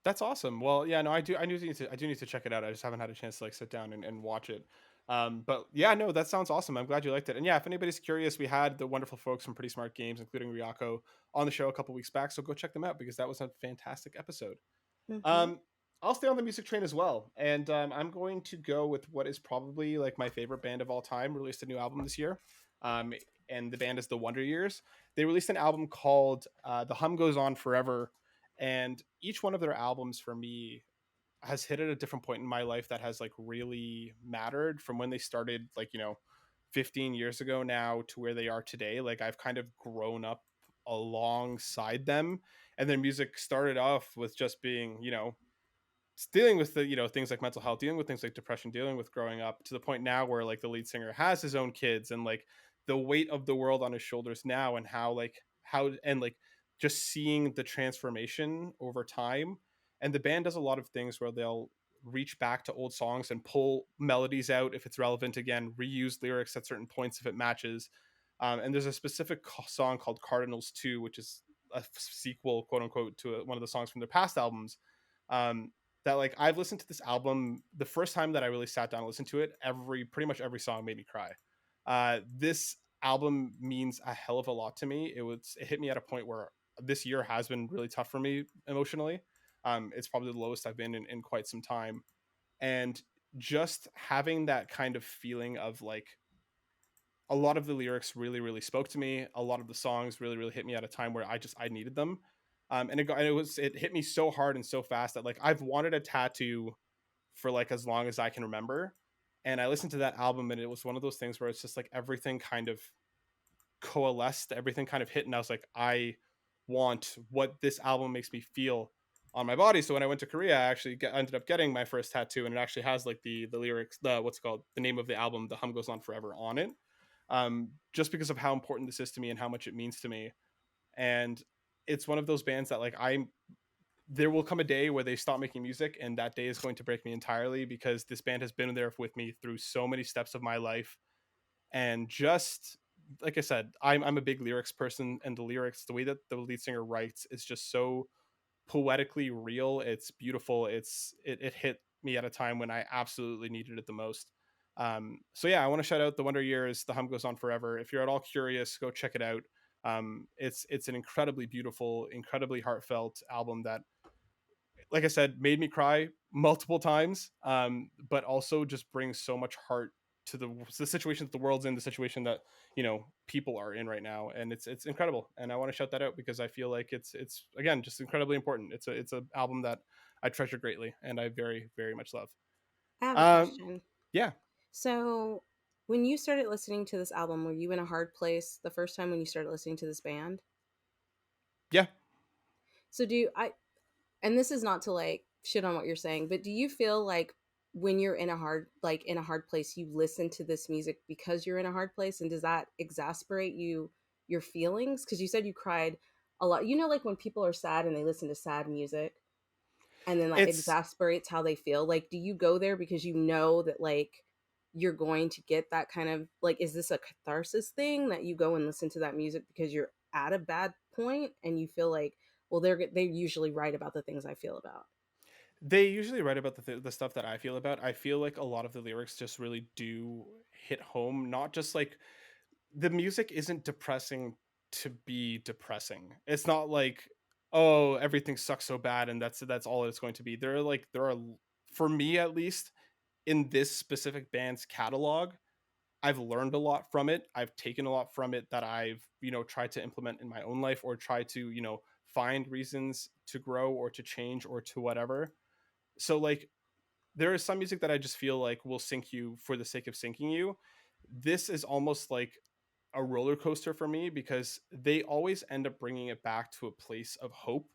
That's awesome. Well, yeah, no, I do need to check it out. I just haven't had a chance to like sit down and watch it. But yeah, no, that sounds awesome. I'm glad you liked it. And yeah, if anybody's curious, we had the wonderful folks from Pretty Smart Games, including Ryako, on the show a couple weeks back. So go check them out because that was a fantastic episode. Hmm. Um, I'll stay on the music train as well, and I'm going to go with what is probably like my favorite band of all time. Released a new album this year, um, and the band is the Wonder Years. They released an album called "The Hum Goes On Forever," and each one of their albums for me has hit at a different point in my life that has like really mattered from when they started, like 15 years ago now to where they are today. Like I've kind of grown up alongside them, and their music started off with just being dealing with the things like mental health, dealing with things like depression, dealing with growing up to the point now where like the lead singer has his own kids, and like the weight of the world on his shoulders now, and how and like just seeing the transformation over time. And the band does a lot of things where they'll reach back to old songs and pull melodies out if it's relevant, again reuse lyrics at certain points if it matches. And there's a specific song called Cardinals 2, which is a sequel, quote unquote, to one of the songs from their past albums. um, that like I've listened to this album the first time that I really sat down and listened to it, pretty much every song made me cry. This album means a hell of a lot to me. It hit me at a point where this year has been really tough for me emotionally. It's probably the lowest I've been in quite some time. And just having that kind of feeling of like a lot of the lyrics really really spoke to me, a lot of the songs really really hit me at a time where I needed them. It hit me so hard and so fast that like I've wanted a tattoo for like as long as I can remember. And I listened to that album and it was one of those things where it's just like everything kind of coalesced, everything kind of hit, and I was like, I want what this album makes me feel on my body. So when I went to Korea, I actually ended up getting my first tattoo, and it actually has like the lyrics, the what's it called, the name of the album, "The Hum Goes On Forever" on it. Just because of how important this is to me and how much it means to me. And it's one of those bands that like there will come a day where they stop making music, and that day is going to break me entirely, because this band has been there with me through so many steps of my life. And just like I said, I'm a big lyrics person, and the lyrics, the way that the lead singer writes, is just so poetically real. It's beautiful. It hit me at a time when I absolutely needed it the most. So yeah, I want to shout out the Wonder Years, "The Hum Goes On Forever." If you're at all curious, go check it out. It's an incredibly beautiful, incredibly heartfelt album that, like I said, made me cry multiple times, but also just brings so much heart to the situation that the world's in, the situation that people are in right now, and it's incredible. And I want to shout that out because I feel like it's again just incredibly important. It's a album that I treasure greatly, and I very very much love. I have a Um, question. yeah, So, when you started listening to this album, were you in a hard place the first time when you started listening to this band? yeah. So, and this is not to like shit on what you're saying, but do you feel like when you're in a hard place, you listen to this music because you're in a hard place, and does that exasperate your feelings? Because you said you cried a lot. You know, like when people are sad and they listen to sad music, and then like It's exasperates how they feel. Like, do you go there because you know that like you're going to get that kind of like, is this a catharsis thing that you go and listen to that music because you're at a bad point and you feel like, well, they usually write about the things I feel about. They usually write about the stuff that I feel about. I feel like a lot of the lyrics just really do hit home, not just like the music isn't depressing to be depressing. It's not like, oh, everything sucks so bad and that's all it's going to be. There are, for me at least, in this specific band's catalog, I've learned a lot from it. I've taken a lot from it that I've, tried to implement in my own life, or try to, find reasons to grow or to change or to whatever. So like there is some music that I just feel like will sink you for the sake of sinking you. This is almost like a roller coaster for me, because they always end up bringing it back to a place of hope.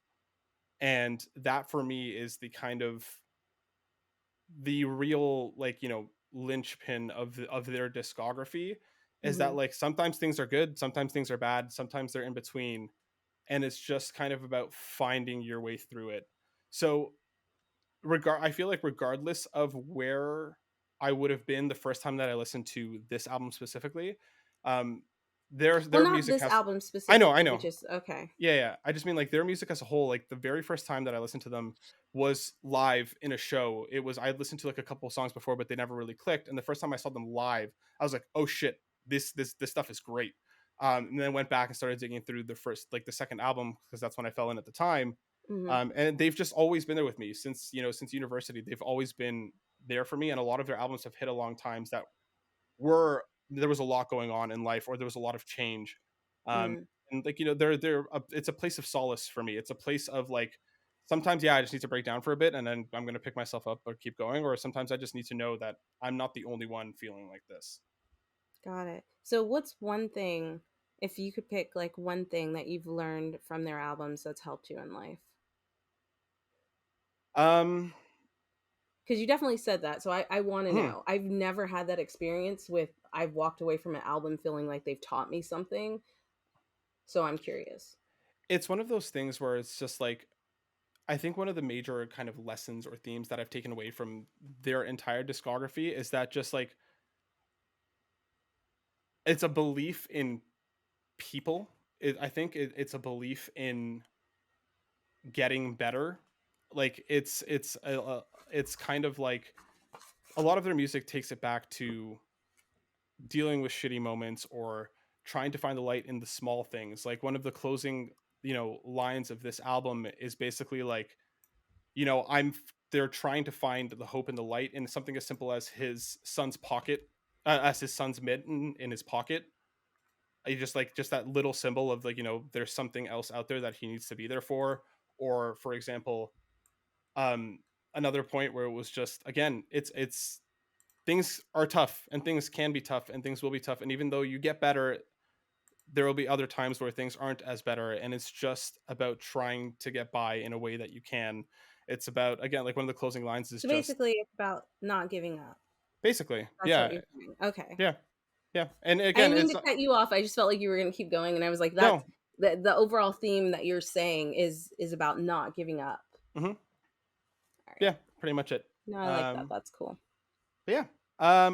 And that for me is the kind of the real, like, linchpin of their discography, is that Mm-hmm. like sometimes things are good, sometimes things are bad, sometimes they're in between, and it's just kind of about finding your way through it. So I feel like regardless of where I would have been the first time that I listened to this album specifically, um, Well, their not music this has. album I specifically, but know. just okay. Yeah, yeah. I just mean like their music as a whole. Like the very first time that I listened to them was live in a show. I had listened to like a couple of songs before, but they never really clicked. And the first time I saw them live, I was like, oh shit, this stuff is great. And then went back and started digging through the second album, because that's when I fell in at the time. Mm-hmm. And they've just always been there with me since university. They've always been there for me, and a lot of their albums have hit along times that were there was a lot going on in life, or there was a lot of change. Um, Mm. and like it's a place of solace for me. It's a place of like sometimes, yeah, I just need to break down for a bit, and then I'm gonna pick myself up or keep going. Or sometimes I just need to know that I'm not the only one feeling like this. Got it. So, what's one thing, if you could pick like one thing that you've learned from their albums that's helped you in life? Um, because you definitely said that. So I want to Hmm. know. I've never had that experience with, I've walked away from an album feeling like they've taught me something. So I'm curious. It's one of those things where it's just like, I think one of the major kind of lessons or themes that I've taken away from their entire discography is that just like it's a belief in people. I think it's a belief in getting better. Like it's kind of like a lot of their music takes it back to dealing with shitty moments or trying to find the light in the small things. Like one of the closing, lines of this album is basically like, they're trying to find the hope and the light in something as simple as his son's pocket, as his son's mitten in his pocket. You just that little symbol of like, there's something else out there that he needs to be there for. Or for example, um another point where it was just, again, it's things are tough and things can be tough and things will be tough, and even though you get better, there will be other times where things aren't as better, and it's just about trying to get by in a way that you can. It's about, again, like one of the closing lines is So just basically, it's about not giving up. basically, That's what yeah, you're saying. Okay. yeah, yeah. And I again, didn't mean it's to cut you off. I just felt like you were going to keep going, and I was like, "That's no. the overall theme that you're saying is about not giving up." Hmm. All right. Yeah, pretty much it. No, I like that. um That's cool. but yeah,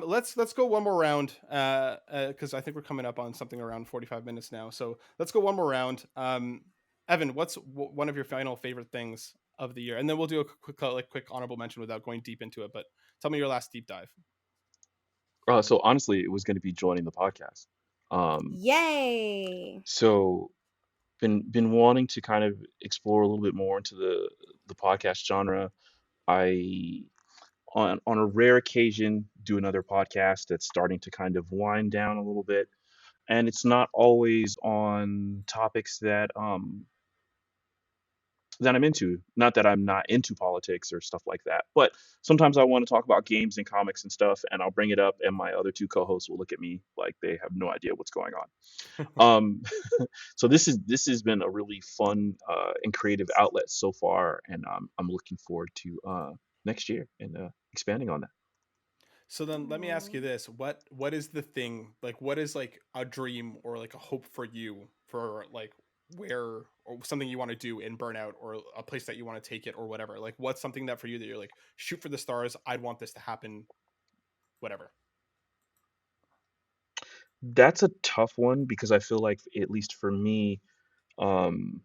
let's go one more round, because I think we're coming up on something around 45 minutes now, so let's go one more round. Evan, what's one of your final favorite things of the year, and then we'll do a quick honorable mention without going deep into it, but tell me your last deep dive. So honestly, it was going to be joining the podcast. Um, Yay! so been wanting to kind of explore a little bit more into the podcast genre. I on a rare occasion do another podcast that's starting to kind of wind down a little bit, and it's not always on topics that I'm into. Not that I'm not into politics or stuff like that, but sometimes I want to talk about games and comics and stuff, and I'll bring it up, and my other two co-hosts will look at me like they have no idea what's going on. Um, so this has been a really fun and creative outlet so far, and I'm looking forward to next year and expanding on that. So then let me ask Aw. you this. What is the thing, like what is like a dream or like a hope for you for like where, or something you want to do in Burnout, or a place that you want to take it or whatever? Like what's something that for you that you're like, shoot for the stars, I'd want this to happen, whatever. That's a tough one because I feel like, at least for me, um,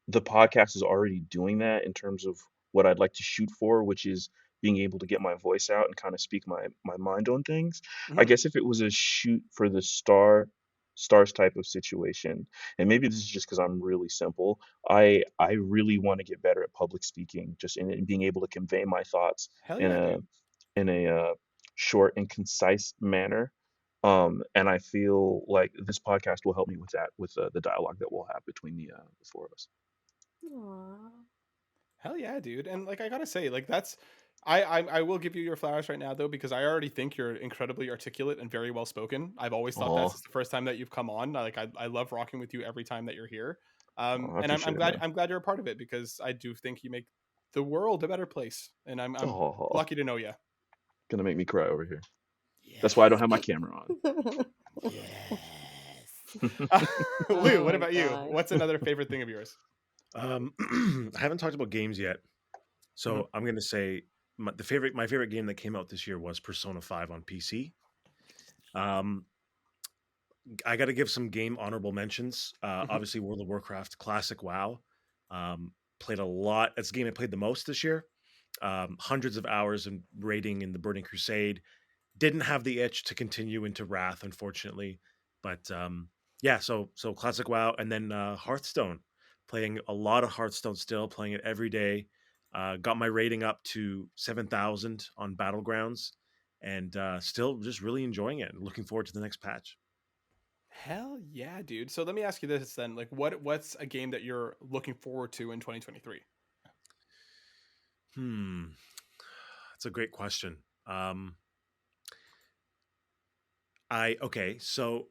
the podcast is already doing that in terms of what I'd like to shoot for, which is being able to get my voice out and kind of speak my mind on things. I Hmm. guess if it was a shoot for the stars type of situation, and maybe this is just because I'm really simple, I really want to get better at public speaking, just in being able to convey my thoughts Hell in yeah, a dude. short and concise manner. And I feel like this podcast will help me with that, with the dialogue that we'll have between the four of us. Aw. Hell yeah, dude. And like I gotta say, like that's I will give you your flowers right now though, because I already think you're incredibly articulate and very well spoken. I've always thought that Oh, since the first time that you've come on. Like I love rocking with you every time that you're here. I And I'm appreciate it, glad man. you're a part of it, because I do think you make the world a better place. And I'm Oh, lucky to know you. gonna make me cry over here. That's why I don't Yes. have my camera on. Yes. Oh Lou, what my about you? god. What's another favorite thing of yours? I haven't talked about games yet, Hmm. so I'm going to say my favorite game that came out this year was Persona 5 on PC. Um, I got to give some game honorable mentions. Hmm. Obviously, World of Warcraft, classic WoW. Played a lot. That's the game I played the most this year. Hundreds of hours in raiding in the Burning Crusade. Didn't have the itch to continue into Wrath, unfortunately, but yeah. So classic WoW, and then Hearthstone. Playing a lot of Hearthstone still, playing it every day. Got my rating up to 7,000 on Battlegrounds, and still just really enjoying it. And looking forward to the next patch. Hell yeah, dude. So let me ask you this then. Like what's a game that you're looking forward to in 2023? Hmm, that's a great question. I okay, so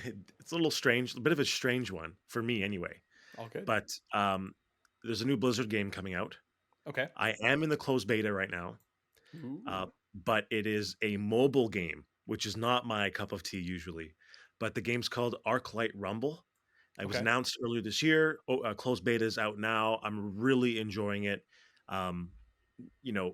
it's a little strange, a bit of a strange one for me anyway. All good. But there's a new Blizzard game coming out. Okay. I am in the closed beta right now. Ooh. but it is a mobile game, which is not my cup of tea usually. But the game's called ArcLight Rumble. It was Okay. announced earlier this year. Closed beta is out now. I'm really enjoying it. Um,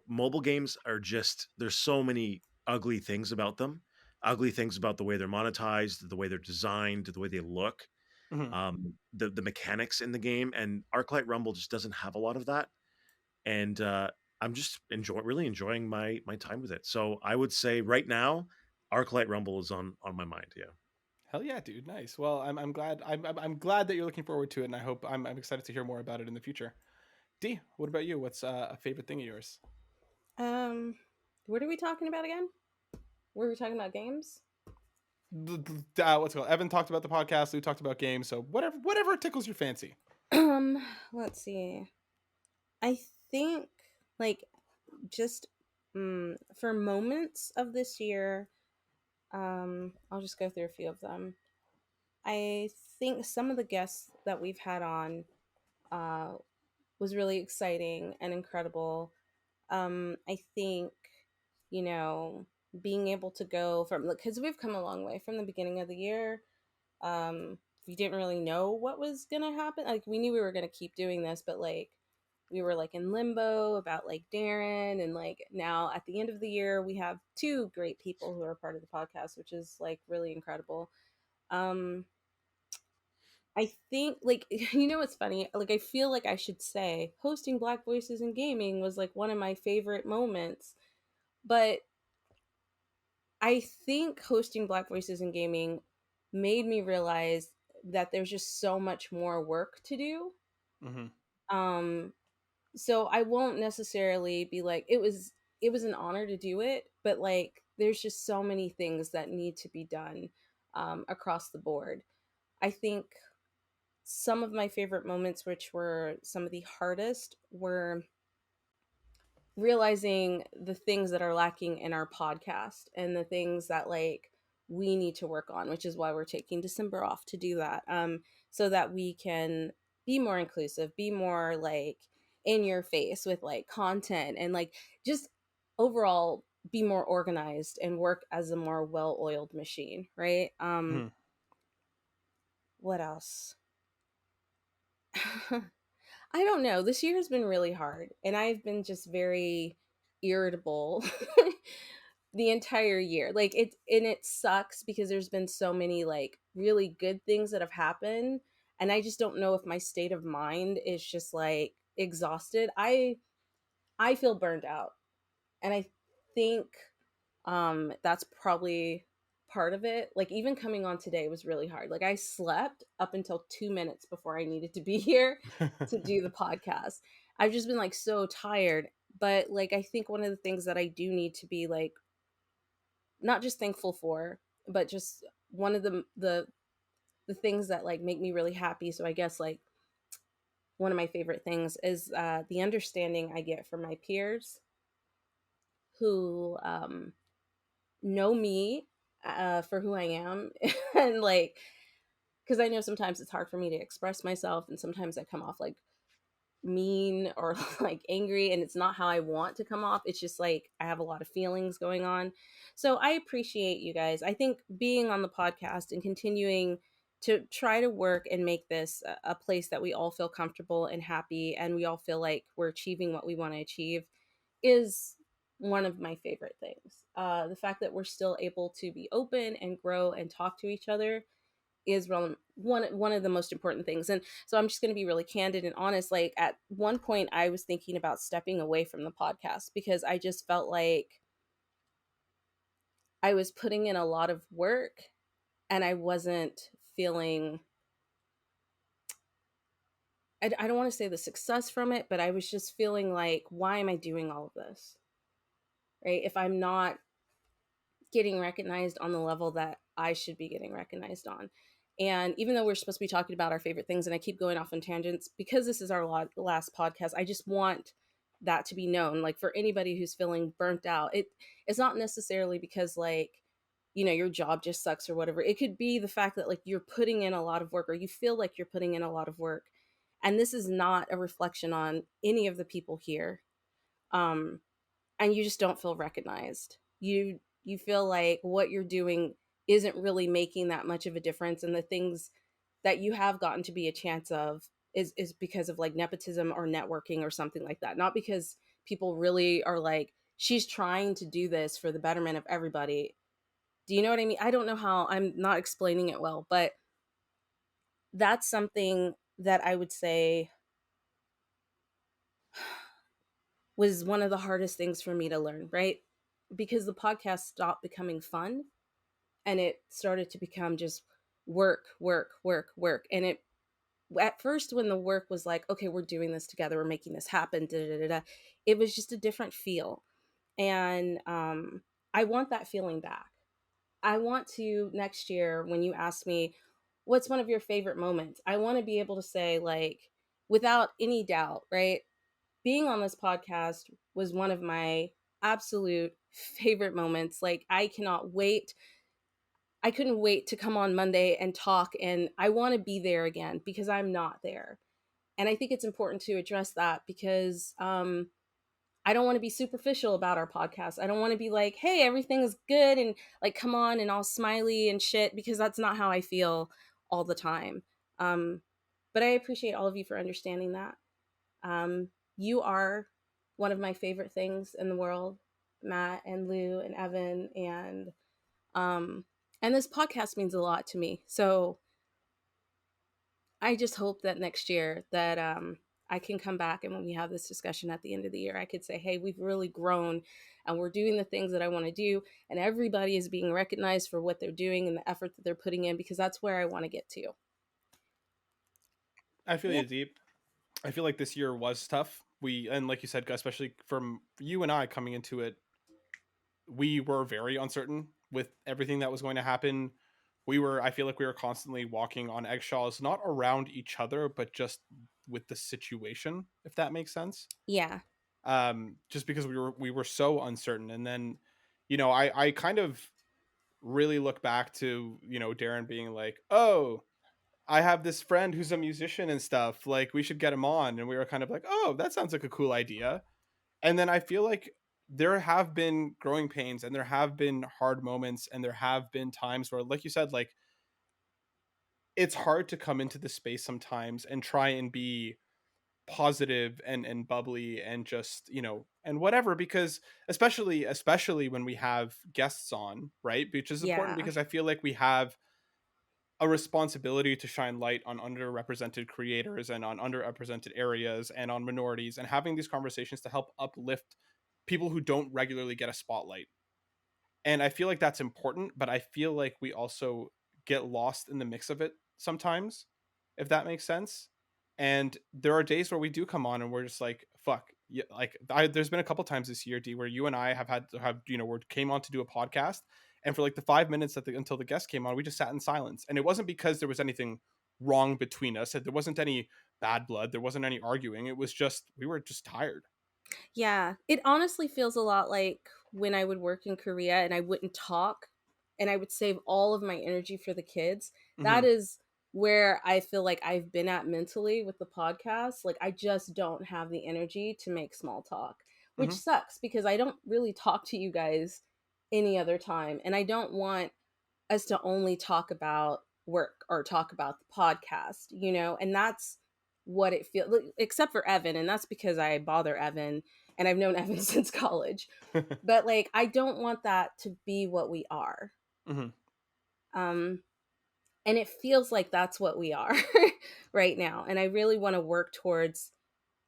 Mobile games are just, there's so many ugly things about them. Ugly things about the way they're monetized, the way they're designed, the way they look, Mhm. the mechanics in the game, and ArcLight Rumble just doesn't have a lot of that. And I'm just really enjoying my time with it. So I would say right now, ArcLight Rumble is on my mind. Yeah. Hell yeah, dude. Nice. Well, I'm glad I'm glad that you're looking forward to it, and I hope I'm excited to hear more about it in the future. D, what about you? What's a favorite thing of yours? Um, what are we talking about again? Were we talking about games? What's it called? Evan talked about the podcast. Lou talked about games. So whatever tickles your fancy. Um, let's see. I think like just for moments of this year, I'll just go through a few of them. I think some of the guests that we've had on uh, was really exciting and incredible. I think, you know, being able to go from, because we've come a long way from the beginning of the year. We didn't really know what was going to happen. Like, we knew we were going to keep doing this, but like, we were like in limbo about like Darren. And like, now at the end of the year, we have two great people who are part of the podcast, which is like really incredible. Um, I think like what's funny? Like I feel like I should say hosting Black Voices in Gaming was like one of my favorite moments, but I think hosting Black Voices in Gaming made me realize that there's just so much more work to do. Mm-hmm. Um so I won't necessarily be like it was an honor to do it, but like there's just so many things that need to be done across the board. I think some of my favorite moments, which were some of the hardest, were realizing the things that are lacking in our podcast and the things that like we need to work on, which is why we're taking December off to do that, so that we can be more inclusive, be more like in your face with like content, and like just overall be more organized and work as a more well-oiled machine, right? Mm-hmm. What else? I don't know. This year has been really hard, and I've been just very irritable the entire year. Like it sucks because there's been so many like really good things that have happened, and I just don't know if my state of mind is just like exhausted. I feel burned out, and I think that's probably part of it. Like even coming on today was really hard. Like I slept up until 2 minutes before I needed to be here to do the podcast. I've just been like so tired, but like I think one of the things that I do need to be like not just thankful for, but just one of the things that like make me really happy. So I guess like one of my favorite things is the understanding I get from my peers who know me for who I am, and like because I know sometimes it's hard for me to express myself, and sometimes I come off like mean or like angry, and it's not how I want to come off. It's just like I have a lot of feelings going on. So I appreciate you guys. I think being on the podcast and continuing to try to work and make this a place that we all feel comfortable and happy, and we all feel like we're achieving what we want to achieve is one of my favorite things. The fact that we're still able to be open and grow and talk to each other is one of the most important things. And so I'm just going to be really candid and honest. Like at one point, I was thinking about stepping away from the podcast because I just felt like I was putting in a lot of work and I wasn't feeling. I don't want to say the success from it, but I was just feeling like, why am I doing all of this? Right? If I'm not getting recognized on the level that I should be getting recognized on. And even though we're supposed to be talking about our favorite things, and I keep going off on tangents, because this is our last podcast, I just want that to be known. Like for anybody who's feeling burnt out, it's not necessarily because like, your job just sucks or whatever. It could be the fact that like you're putting in a lot of work, or you feel like you're putting in a lot of work. And this is not a reflection on any of the people here. Um, and you just don't feel recognized. You feel like what you're doing isn't really making that much of a difference, and the things that you have gotten to be a chance of is because of like nepotism or networking or something like that, not because people really are like, she's trying to do this for the betterment of everybody. Do you know what I mean? I don't know how, I'm not explaining it well, but that's something that I would say was one of the hardest things for me to learn, right? Because the podcast stopped becoming fun and it started to become just work, work, work, work. And it, at first, when the work was like, okay, we're doing this together, we're making this happen, da, da, da, da, it was just a different feel. And I want that feeling back. I want to, next year, when you ask me, what's one of your favorite moments? I want to be able to say, like, without any doubt, right? Being on this podcast was one of my absolute favorite moments. Like, I cannot wait. I couldn't wait to come on Monday and talk, and I want to be there again because I'm not there. And I think it's important to address that because I don't want to be superficial about our podcast. I don't want to be like, hey, everything is good and like, come on and all smiley and shit, because that's not how I feel all the time. Um, but I appreciate all of you for understanding that. You are one of my favorite things in the world, Matt and Lou and Evan, um, and this podcast means a lot to me. So I just hope that next year that I can come back, and when we have this discussion at the end of the year, I could say, hey, we've really grown and we're doing the things that I want to do, and everybody is being recognized for what they're doing and the effort that they're putting in, because that's where I want to get to. I feel Yeah. you deep. I feel like this year was tough. And like you said, especially from you and I coming into it, we were very uncertain with everything that was going to happen. I feel like we were constantly walking on eggshells, not around each other, but just with the situation, if that makes sense. Yeah. Just because we were so uncertain. And then, I kind of really look back to, Darren being like, oh, I have this friend who's a musician and stuff. Like, we should get him on. And we were kind of like, oh, that sounds like a cool idea. And then I feel like there have been growing pains and there have been hard moments and there have been times where, like you said, like, it's hard to come into the space sometimes and try and be positive and bubbly and just, and whatever, because especially when we have guests on, right? Which is important Yeah. because I feel like we have a responsibility to shine light on underrepresented creators and on underrepresented areas and on minorities, and having these conversations to help uplift people who don't regularly get a spotlight. And I feel like that's important, but I feel like we also get lost in the mix of it sometimes, if that makes sense. And there are days where we do come on and we're just like, fuck. Yeah, like there's been a couple times this year, D, where you and I have had to have, we came on to do a podcast, and for like the 5 minutes until the guest came on, we just sat in silence. And it wasn't because there was anything wrong between us. There wasn't any bad blood. There wasn't any arguing. It was just, we were just tired. Yeah, it honestly feels a lot like when I would work in Korea and I wouldn't talk and I would save all of my energy for the kids. Mm-hmm. That is where I feel like I've been at mentally with the podcast. Like, I just don't have the energy to make small talk, which Mm-hmm. sucks because I don't really talk to you guys any other time. And I don't want us to only talk about work or talk about the podcast, and that's what it feels, except for Evan, and that's because I bother Evan and I've known Evan since college. But like, I don't want that to be what we are. Mm-hmm. um and it feels like that's what we are right now, and I really want to work towards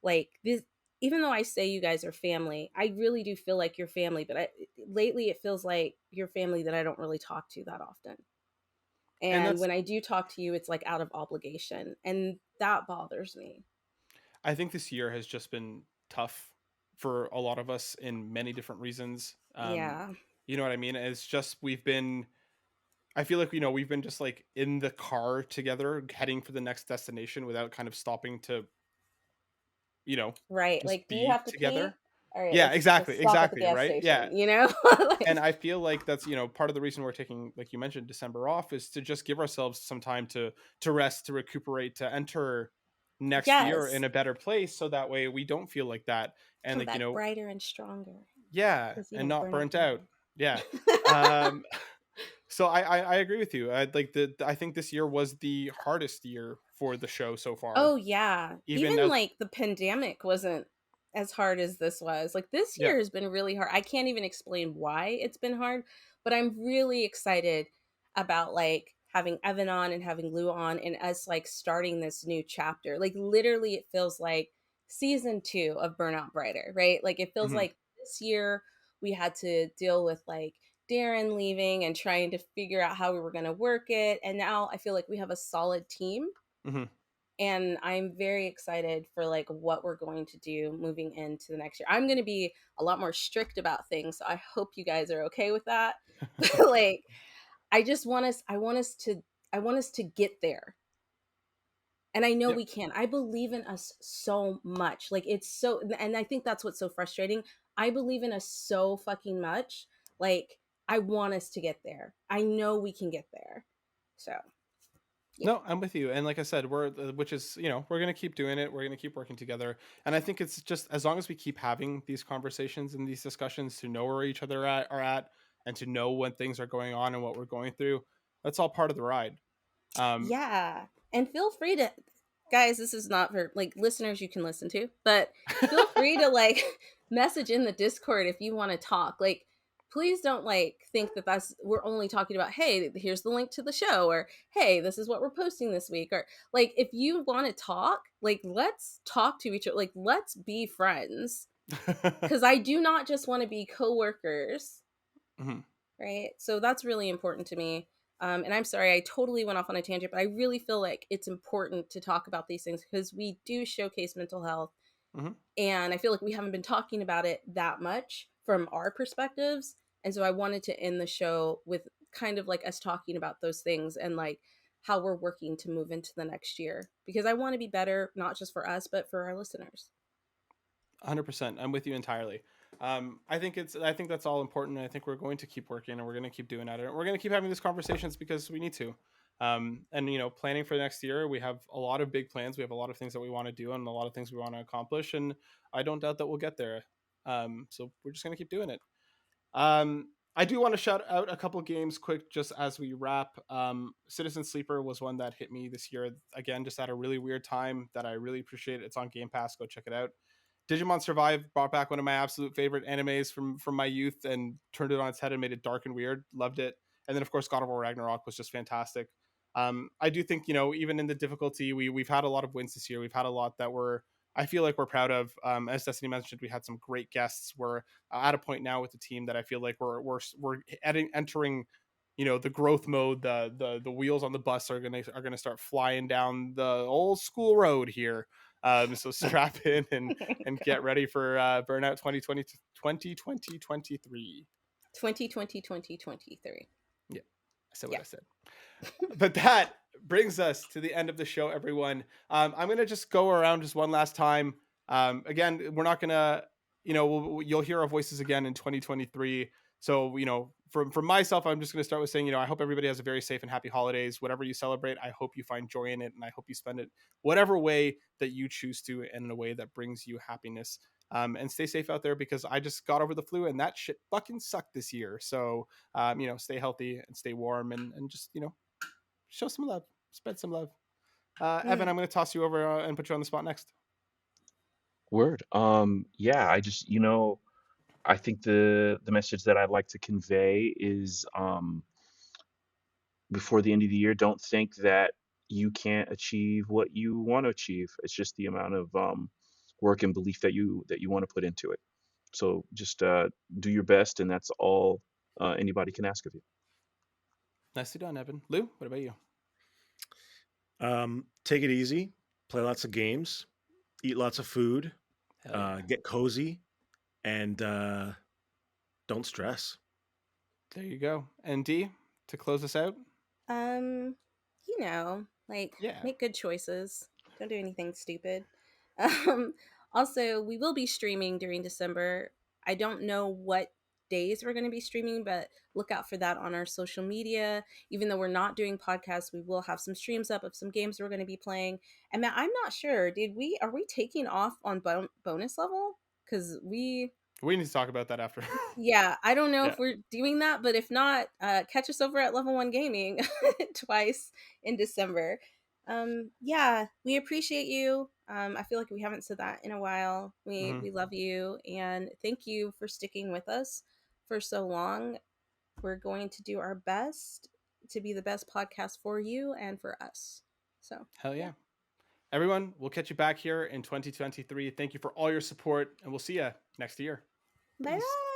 like this. Even though I say you guys are family, I really do feel like you're family, but lately it feels like you're family that I don't really talk to that often. And And that's, when I do talk to you, it's like out of obligation. And that bothers me. I think this year has just been tough for a lot of us in many different reasons. Yeah. You know what I mean? It's just, I feel like, we've been just like in the car together heading for the next destination without kind of stopping to, you know, Right. just Like, do you be have to together. pee? All right, Yeah, let's exactly. stop at the Exactly. gas Right. Yeah. station, you know? And Like, I feel like that's, part of the reason we're taking, like you mentioned, December off, is to just give ourselves some time to rest, to recuperate, to enter next year yes. in a better place, so that way we don't feel like that. And Come like, back brighter and stronger. Yeah, because and not burnout burnt out. brighter. Yeah. Um, so I agree with you. I think this year was the hardest year for the show so far. Oh yeah. Even Even out, like the pandemic wasn't as hard as this was. Like this yeah. year has been really hard. I can't even explain why it's been hard, but I'm really excited about like having Evan on and having Lou on and us like starting this new chapter. Like literally it feels like season 2 of Burnout Brighter, right? Like it feels Hmm. like this year we had to deal with like Darren leaving and trying to figure out how we were going to work it. And now I feel like we have a solid team, Hmm. and I'm very excited for like what we're going to do moving into the next year. I'm going to be a lot more strict about things, so I hope you guys are okay with that. But like I just want us I want us to get there. And I know Yep. we can. I believe in us so much. Like it's so, and I think that's what's so frustrating. I believe in us so fucking much. Like I want us to get there. I know we can get there. So, yeah. No, I'm with you. And like I said, which is, we're going to keep doing it. We're going to keep working together. And I think it's just as long as we keep having these conversations and these discussions to know where each other are at and to know when things are going on and what we're going through, that's all part of the ride. Um, Yeah. And feel free to, guys, this is not for like listeners you can listen to, but feel free to like message in the Discord if you want to talk. Like, please don't like think that we're only talking about, hey, here's the link to the show, or hey, this is what we're posting this week. Or like, if you want to talk, like, let's talk to each other. Like, let's be friends. Cause I do not just want to be coworkers, mhm. right? So that's really important to me. And I'm sorry, I totally went off on a tangent, but I really feel like it's important to talk about these things because we do showcase mental health. Mhm. And I feel like we haven't been talking about it that much from our perspectives. And so I wanted to end the show with kind of like us talking about those things and like how we're working to move into the next year because I want to be better, not just for us, but for our listeners. 100%. I'm with you entirely. I think that's all important. And I think we're going to keep working and we're going to keep doing that. And we're going to keep having these conversations because we need to. And planning for next year, we have a lot of big plans. We have a lot of things that we want to do and a lot of things we want to accomplish. And I don't doubt that we'll get there. So we're just going to keep doing it. I do want to shout out a couple games quick just as we wrap. Citizen Sleeper was one that hit me this year. Again, just at a really weird time that I really appreciate. It's on Game Pass. Go check it out. Digimon Survive brought back one of my absolute favorite animes from my youth and turned it on its head and made it dark and weird. Loved it. And then of course God of War Ragnarok was just fantastic. I do think even in the difficulty, we've had a lot of wins this year. We've had a lot that I feel like we're proud of. As Destiny mentioned, we had some great guests. We're at a point now with the team that I feel like we're entering the growth mode. The wheels on the bus are gonna start flying down the old school road here. So strap in and get ready for Burnout 2020 2023. 2020, 2023. Yeah, I said what Yeah. I said. But that brings us to the end of the show, everyone. I'm gonna just go around just one last time. Again, we're not gonna, you'll hear our voices again in 2023. So, from myself, I'm just gonna start with saying, I hope everybody has a very safe and happy holidays. Whatever you celebrate, I hope you find joy in it, and I hope you spend it whatever way that you choose to, and in a way that brings you happiness. And stay safe out there because I just got over the flu and that shit fucking sucked this year. So, stay healthy and stay warm and just, show some love, spread some love. Evan, I'm going to toss you over and put you on the spot next. Word. Yeah, I just, I think the message that I'd like to convey is before the end of the year, don't think that you can't achieve what you want to achieve. It's just the amount of work and belief that you want to put into it. So just do your best, and that's all anybody can ask of you. Nicely done, Evan. Lou, what about you? Take it easy, play lots of games, eat lots of food, Hell yeah. get cozy, and don't stress. There you go. And D, to close us out? Um, like Yeah. make good choices. Don't do anything stupid. Um, also, we will be streaming during December. I don't know what days we're going to be streaming, but look out for that on our social media. Even though we're not doing podcasts, we will have some streams up of some games we're going to be playing. And Matt, I'm not sure. Are we taking off on bonus level? Because we We need to talk about that after. Yeah, I don't know Yeah. if we're doing that, but if not, catch us over at Level 1 Gaming twice in December. Yeah, we appreciate you. I feel like we haven't said that in a while. We Mhm. we love you and thank you for sticking with us for so long. We're going to do our best to be the best podcast for you and for us. So, Hell yeah. yeah. Everyone, we'll catch you back here in 2023. Thank you for all your support, and we'll see you next year. Bye Peace. bye.